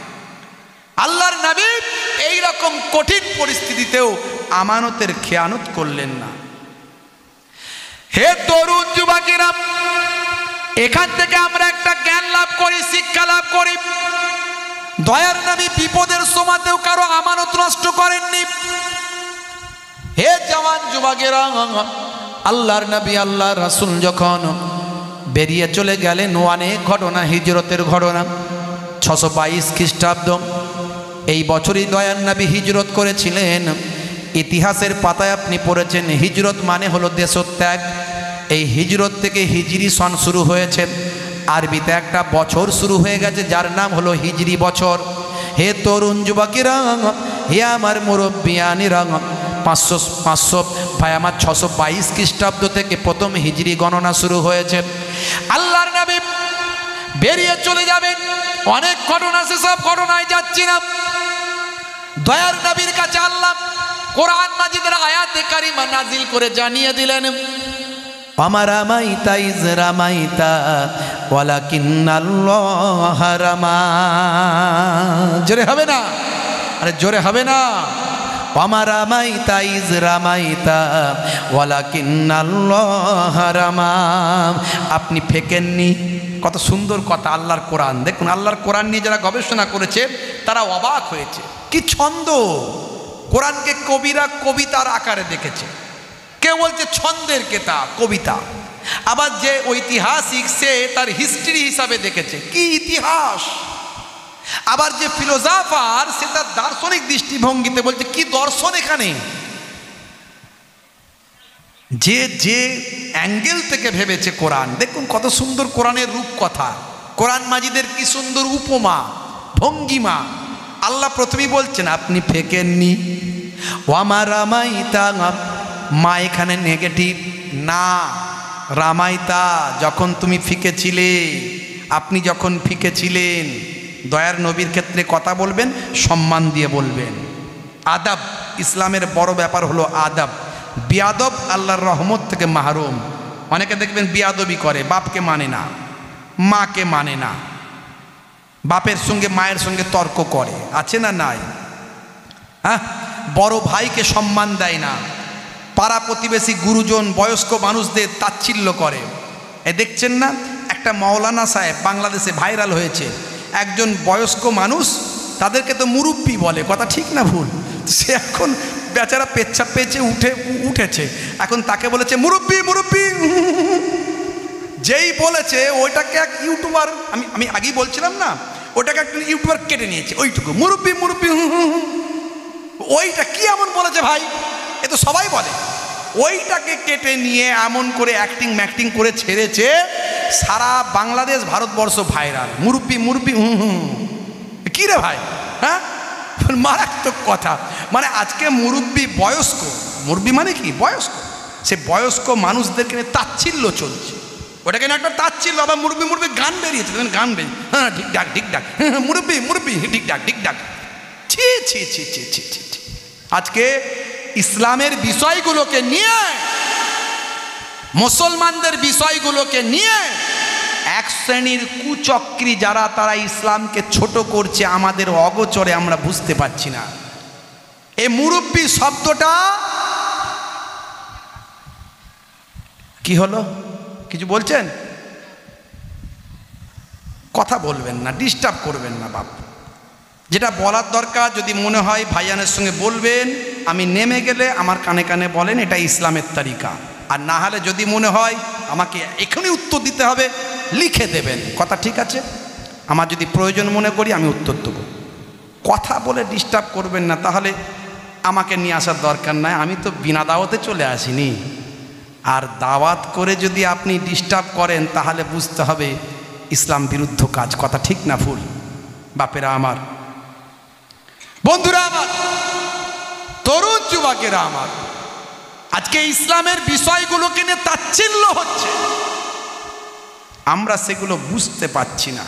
আল্লাহর নবী এই রকম কঠিন পরিস্থিতিতেও আমানতের খেয়ানত করলেন না। হে তরুণ যুবকেরা, এখান থেকে আমরা একটা জ্ঞান লাভ করি, শিক্ষা লাভ করি। দয়ার নবী বিপদের সময়তেও কারো আমানত নষ্ট করেননি। হে জওয়ান যুবকেরা, আল্লাহর নবী আল্লাহর রাসূল যখন বেরিয়ে চলে গেলেন, অনেক ঘটনা, হিজরতের ঘটনা। 622 খ্রিস্টাব্দ এই বছরই দয়ার নবী হিজরত করেছিলেন। ইতিহাসের পাতায় আপনি পড়েছেন, হিজরত মানে হলো দেশত্যাগ। এই হিজরত থেকে হিজরি সন শুরু হয়েছে, আরবিতে একটা বছর শুরু হয়ে গেছে যার নাম হলো হিজরি বছর। হে তরুণ যুবকেরা, হে আমার মুরব্বিয়ানেরা, 500 ভাই আমার 622 খ্রিস্টাব্দ থেকে প্রথম হিজরি গণনা শুরু হয়েছে। আল্লাহর নবী বেরিয়ে চলে যাবেন, অনেক ঘটনা, সেসব ঘটনায় যাচ্ছি না। দয়ার নবীর কাছে আল্লাহ কোরআন মাজিদের আয়াতে কারিমা নাজিল করে জানিয়ে দিলেন, আমা রামাইতা ইজ রামাইতা ওয়ালাকিন্নাল্লাহ রামা। জোরে হবে না? আরে জোরে হবে না? আমা রামাইতা ইজ রামাইতা ওয়ালাকিন্নাল্লাহ রামা। আপনি ফেকেননি। কত সুন্দর কথা আল্লাহর কোরআন। দেখুন, আল্লাহর কোরআন নিয়ে যারা গবেষণা করেছে তারা অবাক হয়েছে। কি ছন্দ! কোরআনকে কবিরা কবিতার আকারে দেখেছে, কেউ বলছে ছন্দের কেতাব, কবিতা। আবার যে ঐতিহাসিক, সে তার হিস্ট্রি হিসাবে দেখেছে, কি ইতিহাস। আবার যে ফিলোসফার, সে তার দার্শনিক দৃষ্টিভঙ্গিতে বলছে, কি দর্শন এখানে। যে যে অ্যাঙ্গেল থেকে ভেবেছে কোরআন, দেখুন কত সুন্দর কোরআনের রূপকথা, কোরআন মাজিদের কি সুন্দর উপমা ভঙ্গিমা। আল্লাহ প্রথমেই বলছেন, আপনি ফেকেননি। ওয়ামা রামাইতা, মা এখানে নেগেটিভ না, রামাইতা যখন তুমি ফিকেছিলে, আপনি যখন ফিকেছিলেন। দয়ার নবীর ক্ষেত্রে কথা বলবেন সম্মান দিয়ে বলবেন, আদব। ইসলামের বড় ব্যাপার হলো আদব। বিয়াদব আল্লাহর রহমত থেকে মাহরুম। অনেকে দেখবেন বিয়াদবি করে, বাপকে মানে না, মাকে মানে না, বাপের সঙ্গে মায়ের সঙ্গে তর্ক করে, আছে না নাই? হ্যাঁ, বড় ভাইকে সম্মান দেয় না, পাড়া প্রতিবেশী গুরুজন বয়স্ক মানুষদের তাচ্ছিল্য করে। এ দেখছেন না, একটা মাওলানা সাহেব বাংলাদেশে ভাইরাল হয়েছে, একজন বয়স্ক মানুষ, তাদেরকে তো মুরব্বি বলে, কথা ঠিক না ভুল? সে এখন বেচারা পেচ্ছাপ পেয়েছে, উঠেছে, এখন তাকে বলেছে মুরব্বি মুরব্বি। যেই বলেছে ওইটাকে এক ইউটিউবার, আমি আগেই বলছিলাম না, ওটাকে একটা ইউটিউবার কেটে নিয়েছে, ওইটুকু মুরব্বি মুরব্বি। ওইটা কি এমন বলেছে ভাই, এ তো সবাই বলে। ওইটাকে কেটে নিয়ে এমন করে অ্যাক্টিং ম্যাক্টিং করে ছেড়েছে, সারা বাংলাদেশ ভারতবর্ষ ভাইরাল, মুরব্বি মুরব্বি। কি রে ভাই, হ্যাঁ, মারাত্মক কথা। মানে আজকে মুরব্বি, বয়স্ক, মুরব্বি মানে কি বয়স্ক, সে বয়স্ক মানুষদেরকে নিয়ে তাচ্ছিল্য চলছে। ওটাকে না একটা তাচ্ছিল্য। আবার মুরব্বি মুরব্বি গান বেরিয়েছে, গান বেরিয়ে, হ্যাঁ ঠিক ডাক ঠিক ডাক, মুরব্বি মুরব্বি ঠিক ডাক ঠিক ডাক। ছি ছি ছি ছি ছি ছি। আজকে ইসলামের বিষয়গুলোকে নিয়ে, মুসলমানদের বিষয়গুলোকে নিয়ে এক শ্রেণীর কুচক্রী যারা, তারা ইসলামকে ছোট করছে আমাদের অগোচরে, আমরা বুঝতে পারছি না। এই মুরব্বি শব্দটা কি হলো? কিছু বলছেন? কথা বলবেন না, ডিস্টার্ব করবেন না বাপ। যেটা বলার দরকার যদি মনে হয় ভাইয়ানের সঙ্গে বলবেন, আমি নেমে গেলে আমার কানে কানে বলেন, এটা ইসলামের তরিকা। আর না হলে যদি মনে হয় আমাকে এখনই উত্তর দিতে হবে, লিখে দেবেন। কথা ঠিক আছে? আমার যদি প্রয়োজন মনে করি আমি উত্তর দেবো। কথা বলে ডিস্টার্ব করবেন না, তাহলে আমাকে নিয়ে আসার দরকার নাই। আমি তো বিনা দাওয়াতে চলে আসিনি। আর দাওয়াত করে যদি আপনি ডিস্টার্ব করেন তাহলে বুঝতে হবে ইসলাম বিরুদ্ধ কাজ। কথা ঠিক না ভুল? বাপেরা আমার, বন্ধুরা আমার, তরুণ যুবকেরা আমার, আজকে ইসলামের বিষয়গুলোকে নিয়ে তাচ্ছিল্য হচ্ছে, আমরা সেগুলো বুঝতে পারছি না।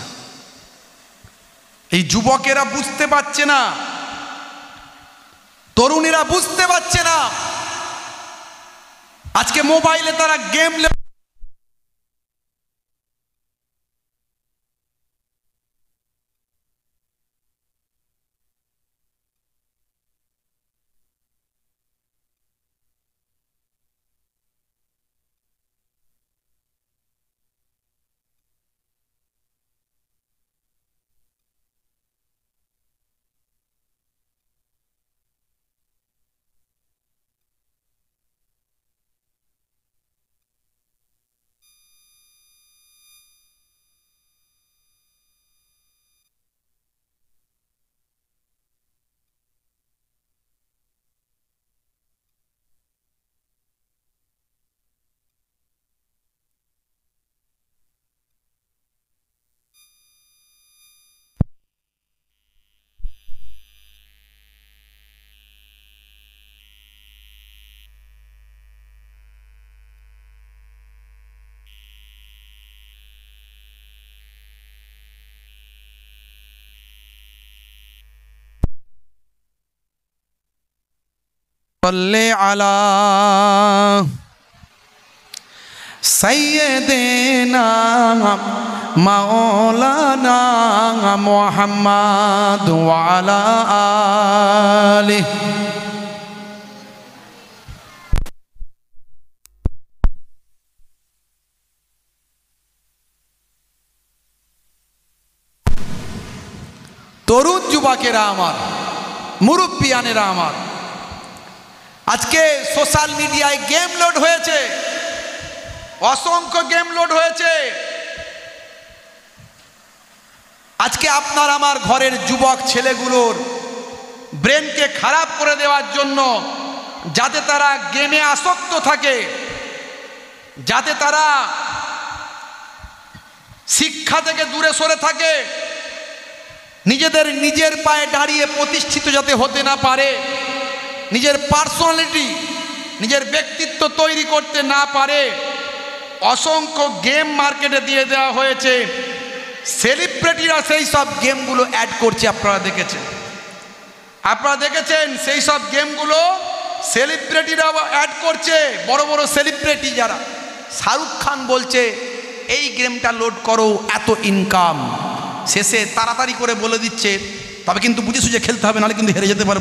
এই যুবকেরা বুঝতে পারছে না, তরুণীরা বুঝতে পারছে না। আজকে মোবাইলে তারা গেম সাল্লি আলা সাইয়্যিদিনা মাওলানা মুহাম্মদ ওয়া আলা আলিহি। তরুণ যুবকেরা আমার, মুরব্বিয়ানেরা আমার, আজকে সোশ্যাল মিডিয়ায় গেম লোড হয়েছে, অসংখ্য গেম লোড হয়েছে। আজকে আপনার আমার ঘরের যুবক ছেলেগুলোর ব্রেনকে খারাপ করে দেওয়ার জন্য, যাতে তারা গেমে আসক্ত থাকে, যাতে তারা শিক্ষা থেকে দূরে সরে থাকে, নিজের পায়ে দাঁড়িয়ে প্রতিষ্ঠিত যাতে হতে না পারে, নিজের পার্সোনালিটি, নিজের ব্যক্তিত্ব তৈরি করতে না পারে, অসংখ্য গেম মার্কেটে দিয়ে দেওয়া হয়েছে। সেলিব্রিটিরা সেই সব গেমগুলো অ্যাড করছে। আপনারা দেখেছেন সেই সব গেমগুলো সেলিব্রিটিরা অ্যাড করছে। বড় বড় সেলিব্রিটি যারা, শাহরুখ খান বলছে এই গেমটা লোড করো, এত ইনকাম। শেষে তাড়াতাড়ি করে বলে দিচ্ছে, তবে কিন্তু বুঝে সুঝে খেলতে হবে, নাহলে কিন্তু হেরে যেতে পারে,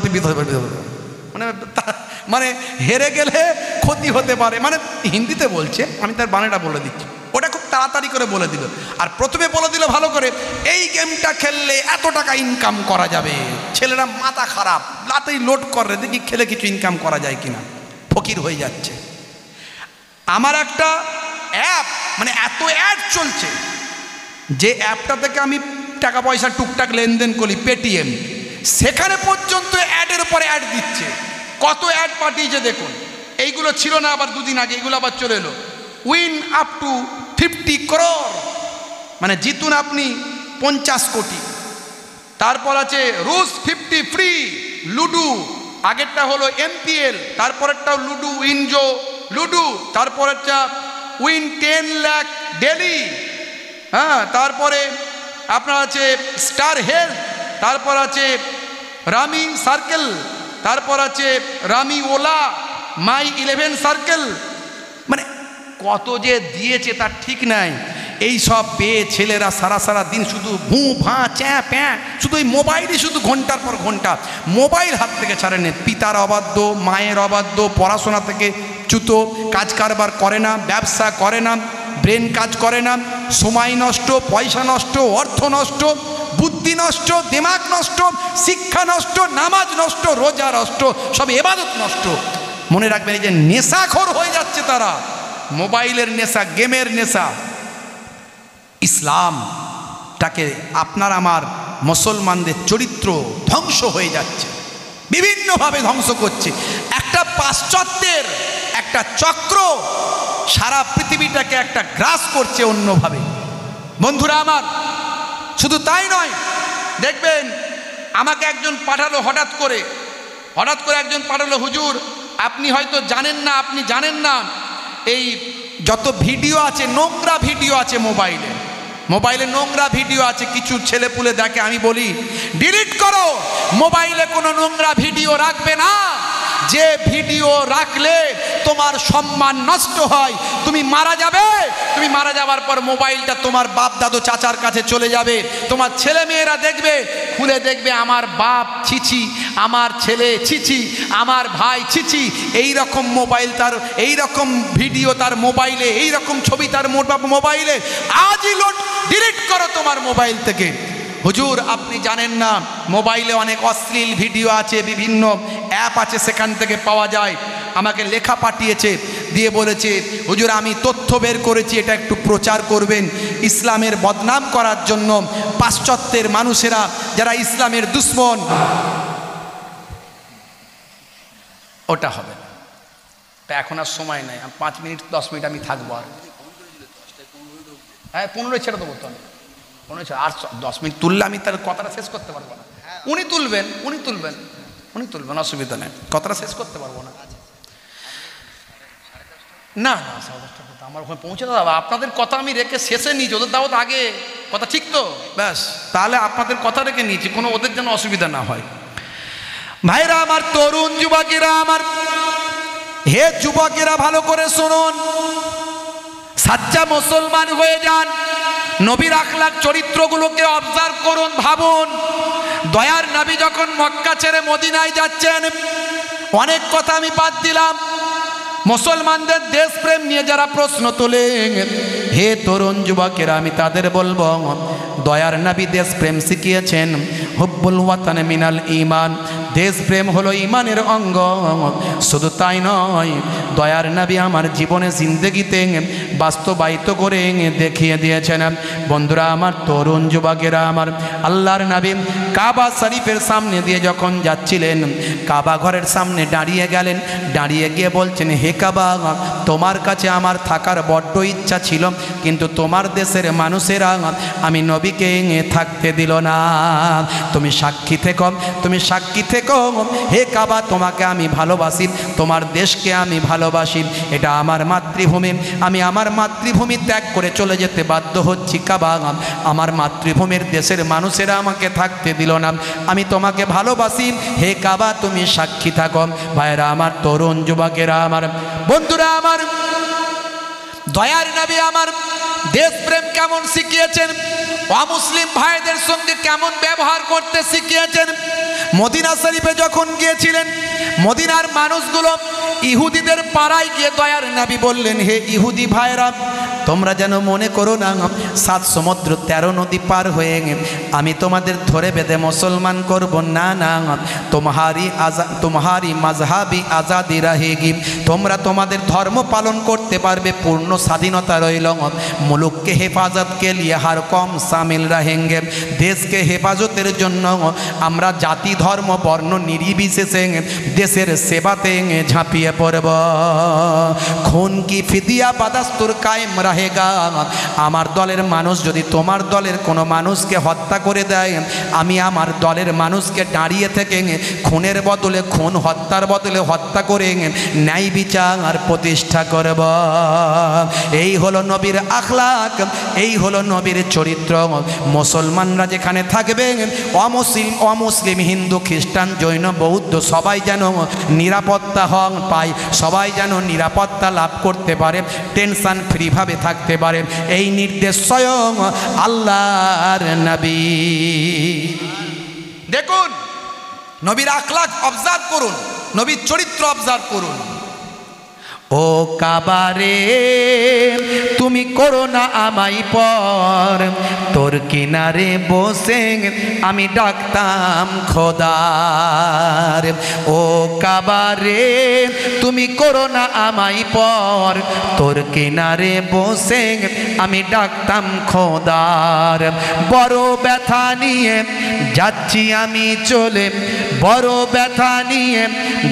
মানে হেরে গেলে ক্ষতি হতে পারে, মানে হিন্দিতে বলছে, আমি তার বানানটা বলে দিচ্ছি। ওটা খুব তাড়াতাড়ি করে বলে দিল, আর প্রথমে বলে দিল ভালো করে, এই গেমটা খেললে এত টাকা ইনকাম করা যাবে। ছেলেরা মাথা খারাপ, রাতেই লোড করে দেখি খেলে কিছু ইনকাম করা যায় কিনা, ফকির হয়ে যাচ্ছে। আমার একটা অ্যাপ, মানে এত অ্যাড চলছে, যে অ্যাপটা থেকে আমি টাকা পয়সা টুকটাক লেনদেন করি, পেটিএম, সেখানে পর্যন্ত অ্যাডের উপরে অ্যাড দিচ্ছে। কত অ্যাড পাঠিয়েছে দেখুন। এইগুলো ছিল না আবার দুদিন আগে, এগুলো আবার চলে এলো। উইন আপ টু 50 crore, মানে জিতুন আপনি 50 কোটি। তারপর আছে রুস 50 ফ্রি, লুডু, আগেরটা হলো এমপিএল, তারপরেরটাও লুডু, উইনজো লুডু, তারপরেরটা উইন 10 লাখ ডেলি, হ্যাঁ, তারপরে আপনার আছে স্টার হেলথ, তারপর আছে রামি সার্কেল, তারপর আছে রামি ওলা, মাই 11 সার্কেল, মানে কত যে দিয়েছে তার ঠিক নাই। এই সব পেয়ে ছেলেরা সারা দিন শুধু ভুঁ ভাঁ চ্যাঁ প্যাঁ, শুধু ওই মোবাইলই, শুধু ঘন্টার পর ঘন্টা মোবাইল হাত থেকে ছাড়ে নেই। পিতার অবাধ্য, মায়ের অবাধ্য, পড়াশোনা থেকে চ্যুত, কাজ কারবার করে না, ব্যবসা করে না, ব্রেন কাজ করে না, সময় নষ্ট, পয়সা নষ্ট, অর্থ নষ্ট, বুদ্ধি নষ্ট, দিমাগ নষ্ট, শিক্ষা নষ্ট, নামাজ নষ্ট, রোজা নষ্ট, সব ইবাদত নষ্ট। মনে রাখবেন, এই যে নেশাখোর হয়ে যাচ্ছে তারা, মোবাইলের নেশা, গেমের নেশা, ইসলামটাকে আপনার আমার মুসলমানদের চরিত্র ধ্বংস হয়ে যাচ্ছে, বিভিন্নভাবে ধ্বংস করছে। একটা পাশ্চাত্যের একটা চক্র সারা পৃথিবীটাকে একটা গ্রাস করছে অন্যভাবে। বন্ধুরা আমার, শুধু তাই নয়, দেখবেন আমাকে একজন পাঠালো, হঠাৎ করে একজন পাঠালো, হুজুর আপনি হয়তো জানেন না, আপনি জানেন না এই যত ভিডিও আছে, নোংরা ভিডিও আছে মোবাইলে নোংরা ভিডিও আছে, কিছু ছেলেপুলে দেখে। আমি বলি ডিলিট করো, মোবাইলে কোনো নোংরা ভিডিও রাখবে না। যে ভিডিও রাখলে তোমার সম্মান নষ্ট হয়, তুমি মারা যাবে, তুমি মারা যাওয়ার পর মোবাইলটা তোমার বাপ দাদু চাচার কাছে চলে যাবে, তোমার ছেলে মেয়েরা দেখবে, খুলে দেখবে আমার বাপ ছিছি, আমার ছেলে ছিছি, আমার ভাই ছিছি, এই রকম মোবাইল তার, এই রকম ভিডিও তার মোবাইলে, এই রকম ছবি তার মোবাইলে। আজই ডিলিট করো তোমার মোবাইল থেকে। হুজুর আপনি জানেন না, মোবাইলে অনেক অশ্লীল ভিডিও আছে, বিভিন্ন অ্যাপ আছে, সেখান থেকে পাওয়া যায়। আমাকে লেখা পাঠিয়েছে, দিয়ে বলেছে হুজুর আমি তথ্য বের করেছি, এটা একটু প্রচার করবেন। ইসলামের বদনাম করার জন্য পাশ্চাত্যের মানুষেরা যারা ইসলামের দুশ্মন, ওটা হবে না। তা এখন আর সময় নাই, 5 মিনিট 10 মিনিট আমি থাকবো। আর হ্যাঁ 15 ছেড়ে দেবো তো, আমি 15 আর 10 মিনিট তুললে আমি তার কথাটা শেষ করতে পারবো না। উনি তুলবেন, অসুবিধা নেই, কথাটা শেষ করতে পারবো না। না না 10:30 আমার ওখানে পৌঁছে দাও। আপনাদের কথা আমি রেখে শেষে নিয়েছি, ওদের দাওয়াত আগে, কথা ঠিক তো? ব্যাস, তাহলে আপনাদের কথা রেখে নিয়েছি, কোনো ওদের যেন অসুবিধা না হয়। ভাইরা আমার, তরুণ যুবকেরা আমার, হে যুবকেরা ভালো করে শুনুন, সাচ্চা মুসলমান হয়ে যান, নবীর আখলাক চরিত্রগুলোকে অবজার্ভ করুন, ভাবুন। দয়ার নবী যখন মক্কা ছেড়ে মদিনায় যাচ্ছেন, অনেক কথা আমি বাদ দিলাম। মুসলমানদের দেশপ্রেম নিয়ে যারা প্রশ্ন তোলে, হে তরুণ যুবকেরা, আমি তাদের বলবো, দয়ার নবী দেশপ্রেম শিখিয়েছেন। হুব্বুল ওয়াতান মিনাল ঈমান, দেশপ্রেম হলো ঈমানের অঙ্গ। শুধু তাই নয়, দয়ার নবী আমার জীবনে জিন্দেগিতে বাস্তবায়িত করে দেখিয়ে দিয়েছেন। বন্ধুরা আমার, তরুণ যুবকেরা আমার, আল্লাহর নবী কাবা শরীফের সামনে দিয়ে যখন যাচ্ছিলেন, কাবা ঘরের সামনে দাঁড়িয়ে গেলেন, দাঁড়িয়ে গিয়ে বলছেন, হে কাবা, তোমার কাছে আমার থাকার বড্ড ইচ্ছা ছিল, কিন্তু তোমার দেশের মানুষেরা আমি নবীকে থাকতে দিল না। তুমি সাক্ষী থেকো, তুমি সাক্ষী থেকো, হে কাবা, তোমাকে আমি ভালোবাসি, তোমার দেশকে আমি ভালোবাসি, এটা আমার মাতৃভূমি, আমি আমার মাতৃভূমি ত্যাগ করে চলে যেতে বাধ্য হচ্ছি। কাবা, আমার মাতৃভূমির দেশের মানুষেরা আমাকে থাকতে দিল না, আমি তোমাকে ভালোবাসি, হে কাবা তুমি সাক্ষী থাকো। ভাইরা আমার, তরুণ যুবকেরা আমার, বন্ধুরা আমার, দয়ার নবী আমার দেশপ্রেম কেমন শিখিয়েছেন, অমুসলিম ভাইদের সঙ্গে কেমন ব্যবহার করতে শিখিয়েছেন। মদিনা শরীফে যখন গিয়েছিলেন, মদিনার মানুষগুলো ইহুদিদের পাড়ায় গিয়ে দয়ার নবী বললেন, হে ইহুদি ভাইরা, তোমরা যেন মনে করো না 7 সমুদ্র 13 নদী পার হয়ে আমি তোমাদের ধরে বেঁধে মুসলমান করব, না না, তোমারি মাযহাবি আজাদি রহেগি, তোমরা তোমাদের ধর্ম পালন করতে পারবে, পূর্ণ স্বাধীনতা রইল। মুলুককে হেফাজত কে লিয়ে হার কম শামিল রহেঙ্গে, দেশকে হেফাজতের জন্য আমরা জাতি ধর্ম বর্ণ নির্বিশেষে দেশের সেবাতে ঝাঁপিয়ে পড়ব। খুন কি ফিদিয়া বাদাস্তুর কায়েম রহেগা, আমার দলের মানুষ যদি তোমার দলের কোনো মানুষকে হত্যা করে দেয়, আমি আমার দলের মানুষকে দাঁড়িয়ে থেকে খুনের বদলে খুন, হত্যার বদলে হত্যা করে ন্যায় বিচার প্রতিষ্ঠা করব। এই হলো নবীর আখলাক, এই হলো নবীর চরিত্র। মুসলমানরা যেখানে থাকবে, অমুসলিম হিন্দু খ্রিস্টান জৈন বৌদ্ধ সবাই যেন নিরাপত্তা পায়, সবাই যেন নিরাপত্তা লাভ করতে পারে, টেনশন ফ্রিভাবে থাকতে পারে, এই নির্দেশ স্বয়ং আল্লাহর নবী। দেখুন, নবীর আখলাক অবজার্ভ করুন, নবীর চরিত্র অবজার্ভ করুন। ও কাবারে তুমি করো না আমায় পর, তোর তোর কিনারে বসে আমি ডাকতাম খোদার। ও কাবা রে তুমি করো না আমায় পর, তোর কিনারে বসে আমি ডাকতাম খোদার। বড় ব্যথা নিয়ে যাচ্ছি আমি চলে, বড় ব্যথা নিয়ে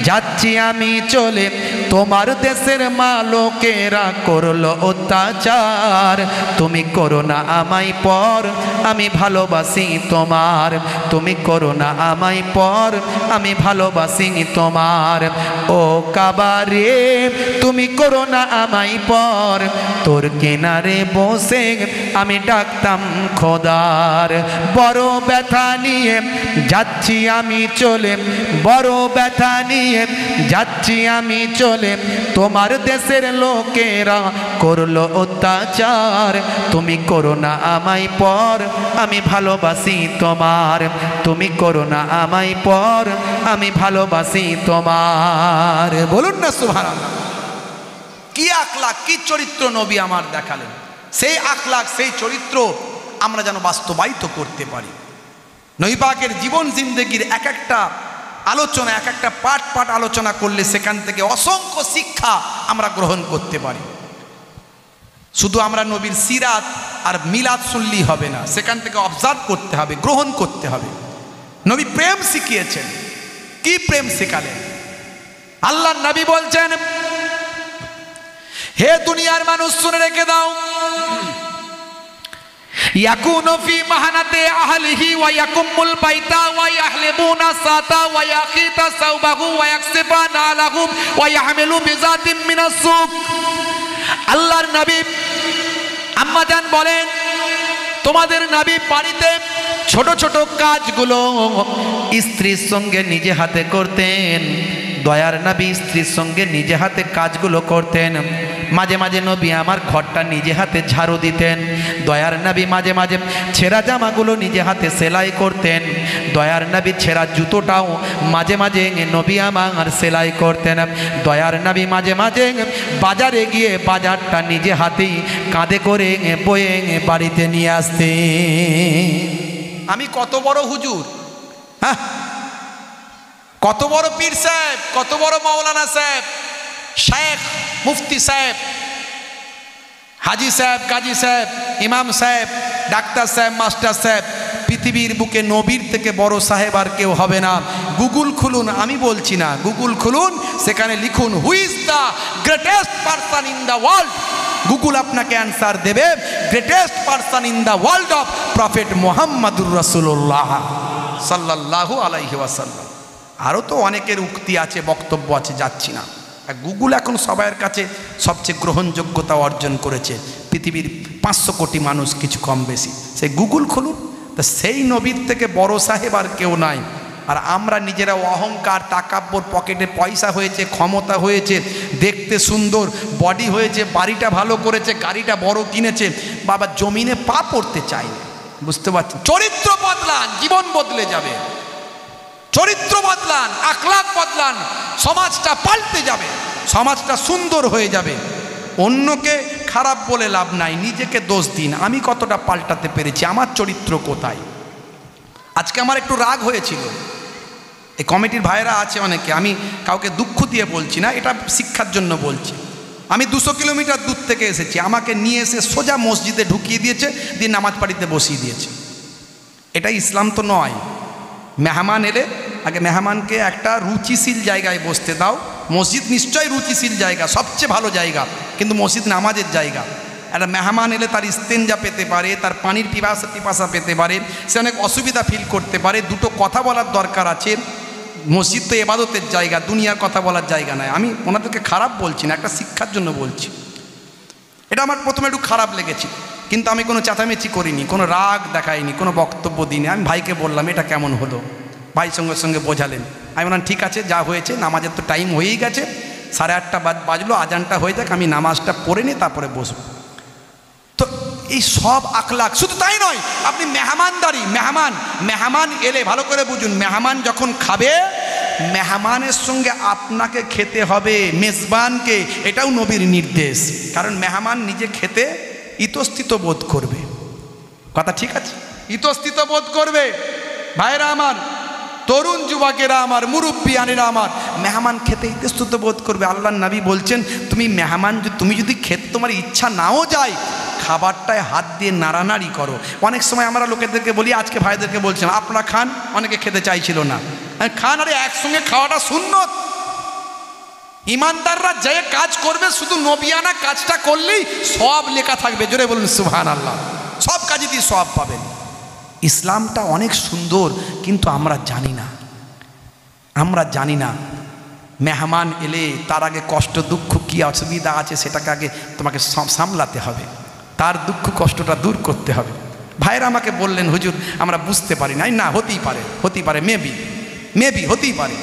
যাচ্ছি আমি চলে, তোমার দেশের মা লোকেরা করলো অত্যাচার। তুমি করো না আমায় পর, আমি ভালোবাসি তোমার। তুমি করো না আমায় পর, আমি ভালোবাসি তোমার। ও কাবা রে তুমি করো না আমায় পর, তোর কিনারে বসে আমি ডাকতাম খোদার। বড় ব্যথা নিয়ে যাচ্ছি আমি চলে, বড় ব্যথা নিয়ে যাচ্ছি আমি চলে, তোমার দেশের লোকেরা করলো অত্যাচার। তুমি করো না আমায় পর, আমি ভালোবাসি তোমার। তুমি করো না আমায় পর, আমি ভালোবাসি তোমার। বলুন না সুবহানাল্লাহ। কি আখলাক, কি চরিত্র নবী আমার দেখালেন। সেই আখলাক, সেই চরিত্র আমরা যেন বাস্তবায়িত করতে পারি। নবী পাকের জীবন জিন্দেগির এক একটা আলোচনা, এক একটা পাঠ পাঠ আলোচনা করলে সেখান থেকে অসংখ্য শিক্ষা আমরা গ্রহণ করতে পারি। শুধু আমরা নবীর সিরাত আর মিলাদ শুনলেই হবে না, সেখান থেকে অবজার্ভ করতে হবে, গ্রহণ করতে হবে। নবী প্রেম শিখিয়েছেন। কি প্রেম শেখালেন? আল্লাহর নবী বলছেন, হে দুনিয়ার মানুষ শুনে রেখে দাও, ইয়াকুনু ফি মাহানাতে আহলিহি ওয়া ইয়াকুমুল বাইতা ওয়া ইয়াহলিবুনা সাতা ওয়া ইয়াখিতা সাওবাহু ওয়া ইয়াকসিফানা আলাহুম ওয়া ইয়াহমিলু বিজাতিম মিনাস সুক। আল্লাহর নবী আম্মা জান বলেন, তোমাদের নবী বাড়িতে ছোট ছোট কাজগুলো স্ত্রীর সঙ্গে নিজে হাতে করতেন। দয়ার নবী স্ত্রীর সঙ্গে নিজে হাতে কাজগুলো করতেন। মাঝে মাঝে নবী আমার ঘরটা নিজে হাতে ঝাড়ু দিতেন। দয়ার নবী মাঝে মাঝে ছেঁড়া জামাগুলো নিজে হাতে সেলাই করতেন। দয়ার নবী ছেঁড়া জুতোটাও মাঝে মাঝে নবী আমার সেলাই করতেন। দয়ার নবী মাঝে মাঝে বাজারে গিয়ে বাজারটা নিজে হাতেই কাঁধে করে বয়ে বাড়িতে নিয়ে আসতেন। আমি কত বড় হুজুর, হ্যাঁ, কত বড় পীর সাহেব, কত বড় মাওলানা সাহেব, শেখ মুফতি সাহেব, হাজি সাহেব, কাজী সাহেব, ইমাম সাহেব, ডাক্তার সাহেব, মাস্টার সাহেব, পৃথিবীর বুকে নবীর থেকে বড় সাহেব আর কেউ হবে না। গুগল খুলুন, আমি বলছি না, গুগল খুলুন, সেখানে লিখুন who is the greatest person in the world. Google আপনাকে অ্যান্সার দেবে, greatest person in the world of prophet মুহাম্মাদুর রাসূলুল্লাহ সাল্লাল্লাহু আলাইহি ওয়াসাল্লাম। আরও তো অনেকের উক্তি আছে, বক্তব্য আছে, যাচ্ছি না। গুগল এখন সবার কাছে সবচেয়ে গ্রহণযোগ্যতা অর্জন করেছে। পৃথিবীর 500 কোটি মানুষ কিছু কম বেশি, সেই গুগল খুলুন। তা সেই নবীর থেকে বড় সাহেব আর কেউ নাই। আর আমরা নিজেরা অহংকার, তাকাব্বর, পকেটে পয়সা হয়েছে, ক্ষমতা হয়েছে, দেখতে সুন্দর, বডি হয়েছে, বাড়িটা ভালো করেছে, গাড়িটা বড় কিনেছে, বাবা জমিনে পা পড়তে চাই না। বুঝতে পারছেন? চরিত্র বদলান, জীবন বদলে যাবে। চরিত্র বদলান, আখলাক বদলান, সমাজটা পাল্টে যাবে, সমাজটা সুন্দর হয়ে যাবে। অন্যকে খারাপ বলে লাভ নাই, নিজেকে দোষ দিন, আমি কতটা পাল্টাতে পেরেছি, আমার চরিত্র কোথায়। আজকে আমার একটু রাগ হয়েছিল, এই কমিটির ভাইরা আছে অনেকে, আমি কাউকে দুঃখ দিয়ে বলছি না, এটা শিক্ষার জন্য বলছি। আমি 200 কিলোমিটার দূর থেকে এসেছি, আমাকে নিয়ে এসে সোজা মসজিদে ঢুকিয়ে দিয়েছে, দিয়ে নামাজ পাড়িতে বসিয়ে দিয়েছে। এটা ইসলাম তো নয়। মেহমান এলে আগে মেহমানকে একটা রুচিশীল জায়গায় বসতে দাও। মসজিদ নিশ্চয়ই রুচিশীল জায়গা, সবচেয়ে ভালো জায়গা, কিন্তু মসজিদ নামাজের জায়গা। একটা মেহমান এলে তার ইস্তেঞ্জা পেতে পারে, তার পানির পিপাসা পেতে পারে, সে অনেক অসুবিধা ফিল করতে পারে, দুটো কথা বলার দরকার আছে। মসজিদ তো ইবাদতের জায়গা, দুনিয়ার কথা বলার জায়গা নয়। আমি ওনাদেরকে খারাপ বলছি না, একটা শিক্ষার জন্য বলছি। এটা আমার প্রথমে একটু খারাপ লেগেছে, কিন্তু আমি কোনো চেঁচামেচি করিনি, কোনো রাগ দেখাইনি, কোনো বক্তব্য দিইনি। আমি ভাইকে বললাম এটা কেমন হলো, ভাই সঙ্গে সঙ্গে বোঝালেন। আমি বললাম ঠিক আছে, যা হয়েছে, নামাজের তো টাইম হয়েই গেছে, 8:30 বাজলো, আজানটা হয়ে যাক, আমি নামাজটা পড়ে নিয়ে তারপরে বসবো। তো এই সব আখলাক, শুধু তাই নয়, আপনি মেহমানদারি, মেহমান এলে ভালো করে বুঝুন, মেহমান যখন খাবে, মেহমানের সঙ্গে আপনাকে খেতে হবে, মেজবানকে, এটাও নবীর নির্দেশ। কারণ মেহমান নিজে খেতে ইতস্তত বোধ করবে। কথা ঠিক আছে? ইতস্থিত বোধ করবে। ভাইরা আমার, তরুণ যুবকেরা আমার, মুরব্বিয়ানেরা আমার, মেহমান খেতে ইতস্তত বোধ করবে। আল্লাহর নবী বলছেন, তুমি যদি খেতে তোমার ইচ্ছা নাও যায়, খাবারটায় হাত দিয়ে নাড়ানাড়ি করো। অনেক সময় আমরা লোকেদেরকে বলি, আজকে ভাইদেরকে বলছিলাম আপনারা খান, অনেকে খেতে চাইছিল না। খান, আরে একসঙ্গে খাওয়াটা সুন্নত। ইমানদাররা যে কাজ করবে শুধু নবিয়ানা কাজটা করলেই সব লেখা থাকবে। জোরে বলুন সুবহানাল্লাহ। সব কাজেতেই সওয়াব পাবেন। ইসলামটা অনেক সুন্দর, কিন্তু আমরা জানি না। মেহমান এলে তার আগে কষ্ট দুঃখ কি অসুবিধা আছে সেটাকে আগে তোমাকে সামলাতে হবে, তার দুঃখ কষ্টটা দূর করতে হবে। ভাইরা আমাকে বললেন, হুজুর আমরা বুঝতে পারি না। হতেই পারে, মেবি হতেই পারে।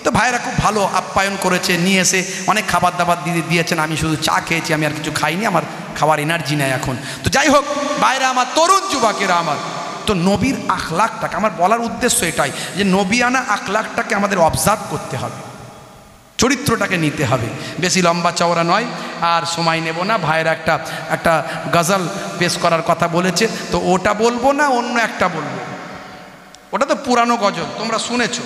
তো ভাইরা খুব ভালো আপ্যায়ন করেছে, নিয়ে এসে অনেক খাবার দাবার দিয়েছেন। আমি শুধু চা খেয়েছি, আমি আর কিছু খাইনি, আমার খাওয়ার এনার্জি নেই এখন। তো যাই হোক ভাইরা আমার, তরুণ যুবকেরা আমার, তো নবীর আখলাকটাকে, আমার বলার উদ্দেশ্য এটাই যে নবিয়ানা আখলাকটাকে আমাদের অবজার্ভ করতে হবে, চরিত্রটাকে নিতে হবে। বেশি লম্বা চওড়া নয়, আর সময় নেব না। ভাইয়ের একটা গজল পেশ করার কথা বলেছে, তো ওটা বলবো না, অন্য একটা বলবো। ওটা তো পুরানো গজল, তোমরা শুনেছো।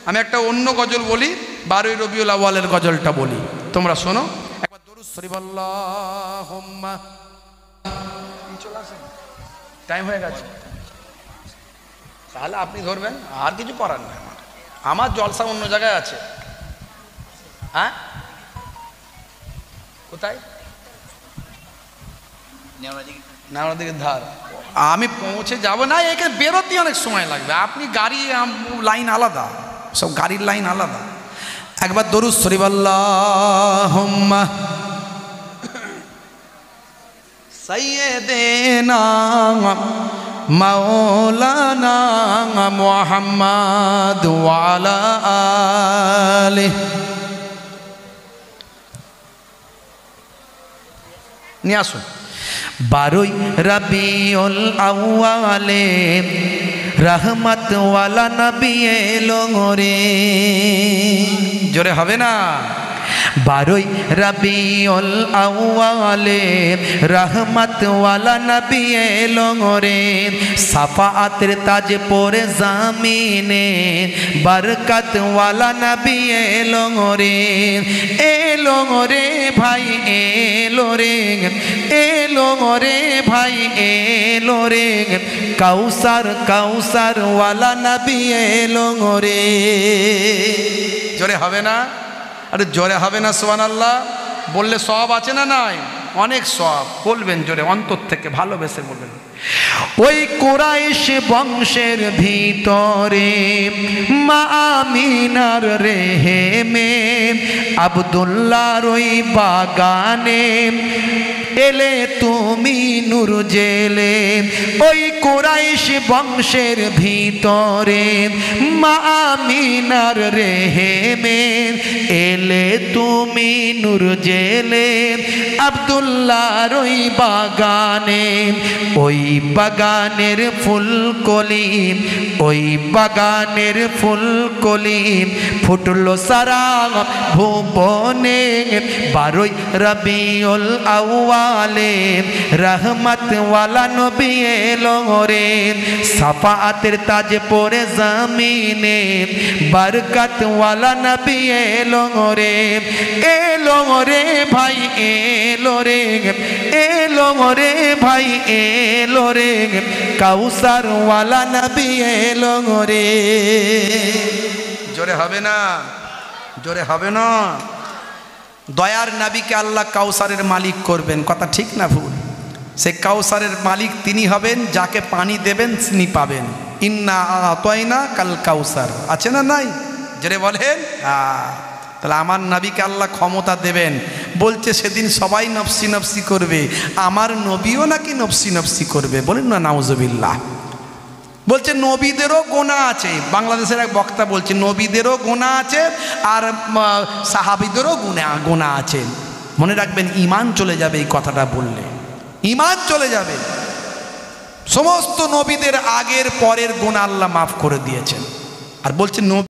আমি একটা অন্য গজল বলি, 12ই রবিউল আউয়ালের গজলটা বলি, তোমরা শোনো একবার। দরুদ শরীফ আল্লাহুম্মা। টাইম হয়ে গেছে, তাহলে আপনি ধরবেন, আর কিছু করার নাই। আমার জলসা অন্য জায়গায় আছে। হ্যাঁ, কোথায়? নেওয়ার দিকে ধার। আমি পৌঁছে যাব না, এখানে বেরোতে অনেক সময় লাগবে। আপনি গাড়ি লাইন আলাদা, সব গাড়ির লাইন আলাদা। একবার দরুদ শরীফ আল্লাহুম্মা সাইয়্যিদিনা মাওলানা মুহাম্মদ ওয়া আলা আলিহি। নিয়ে আসুন। 12ই রবিউল আউয়ালে রহমত ওয়ালা নবী এলো রে। জোরে হবে না? 12ই রবিউল আউয়ালে রহমত ওয়ালা নবী এলো রে। সাফাআতের তাজ পরে জামিনে বরকত ওয়ালা নবী এলো রে। এলো রে ভাই, এলো রে ভাই, এলো রে। কাউসার ওয়ালা নবী এলো রে। জোরে হবে না? আরে জোরে হবে না সুবহানাল্লাহ? বললে সওয়াব আছে না নাই? অনেক সওয়াব। বলবেন জোরে, অন্তর থেকে ভালোবেসে বলবেন। ওই কুরাইশ বংশের ভিতরে মা আমিনার রেহেমে আব্দুল্লাহর ওই বাগানে এলে তুমি নূর জেলে। ওই কুরাইশ বংশের ভিতরে মা আমিনার রেহেমে এলে তুমি নূর জেলে আব্দুল্লাহর ওই বাগানে। ওই বাগানের ফুলকলি, ওই বাগানের ফুলকলি ফুটলো সারা ভুবনে। 12ই রবিউল আউয়ালে রহমত ওয়ালা নবী এলো রে। সাফাআতের তাজ পরে জামিনে বরকত ওয়ালা নবী এলো রে। এলো রে ভাই, এলো রে ভাই, এলো রে। কাউসার ওয়ালা নবী এলো রে। জোরে হবে না? জোরে হবে না? দয়ার নবীকে আল্লাহ কাউসারের মালিক করবেন, কথা ঠিক না ভুল? সেই কাউসারের মালিক তিনি হবেন, যাকে পানি দেবেন তিনি পাবেন। ইন্না আতাইনা কাল কাউসার, আছে না নাই? জোরে বলেন। তাহলে আমার নবীকে আল্লাহ ক্ষমতা দেবেন। বলছে সেদিন সবাই নফসি নফসি করবে, আমার নবীও নাকি নফসি নফসি করবে। বলেন না নাউজুবিল্লাহ। বলছে নবীদেরও গোনা আছে। বাংলাদেশের এক বক্তা বলছে নবীদেরও গোনা আছে আর সাহাবীদেরও গোনা আছে। মনে রাখবেন, ঈমান চলে যাবে এই কথাটা বললে, ঈমান চলে যাবে। সমস্ত নবীদের আগের পরের গোনা আল্লাহ মাফ করে দিয়েছেন। আর বলছে নবী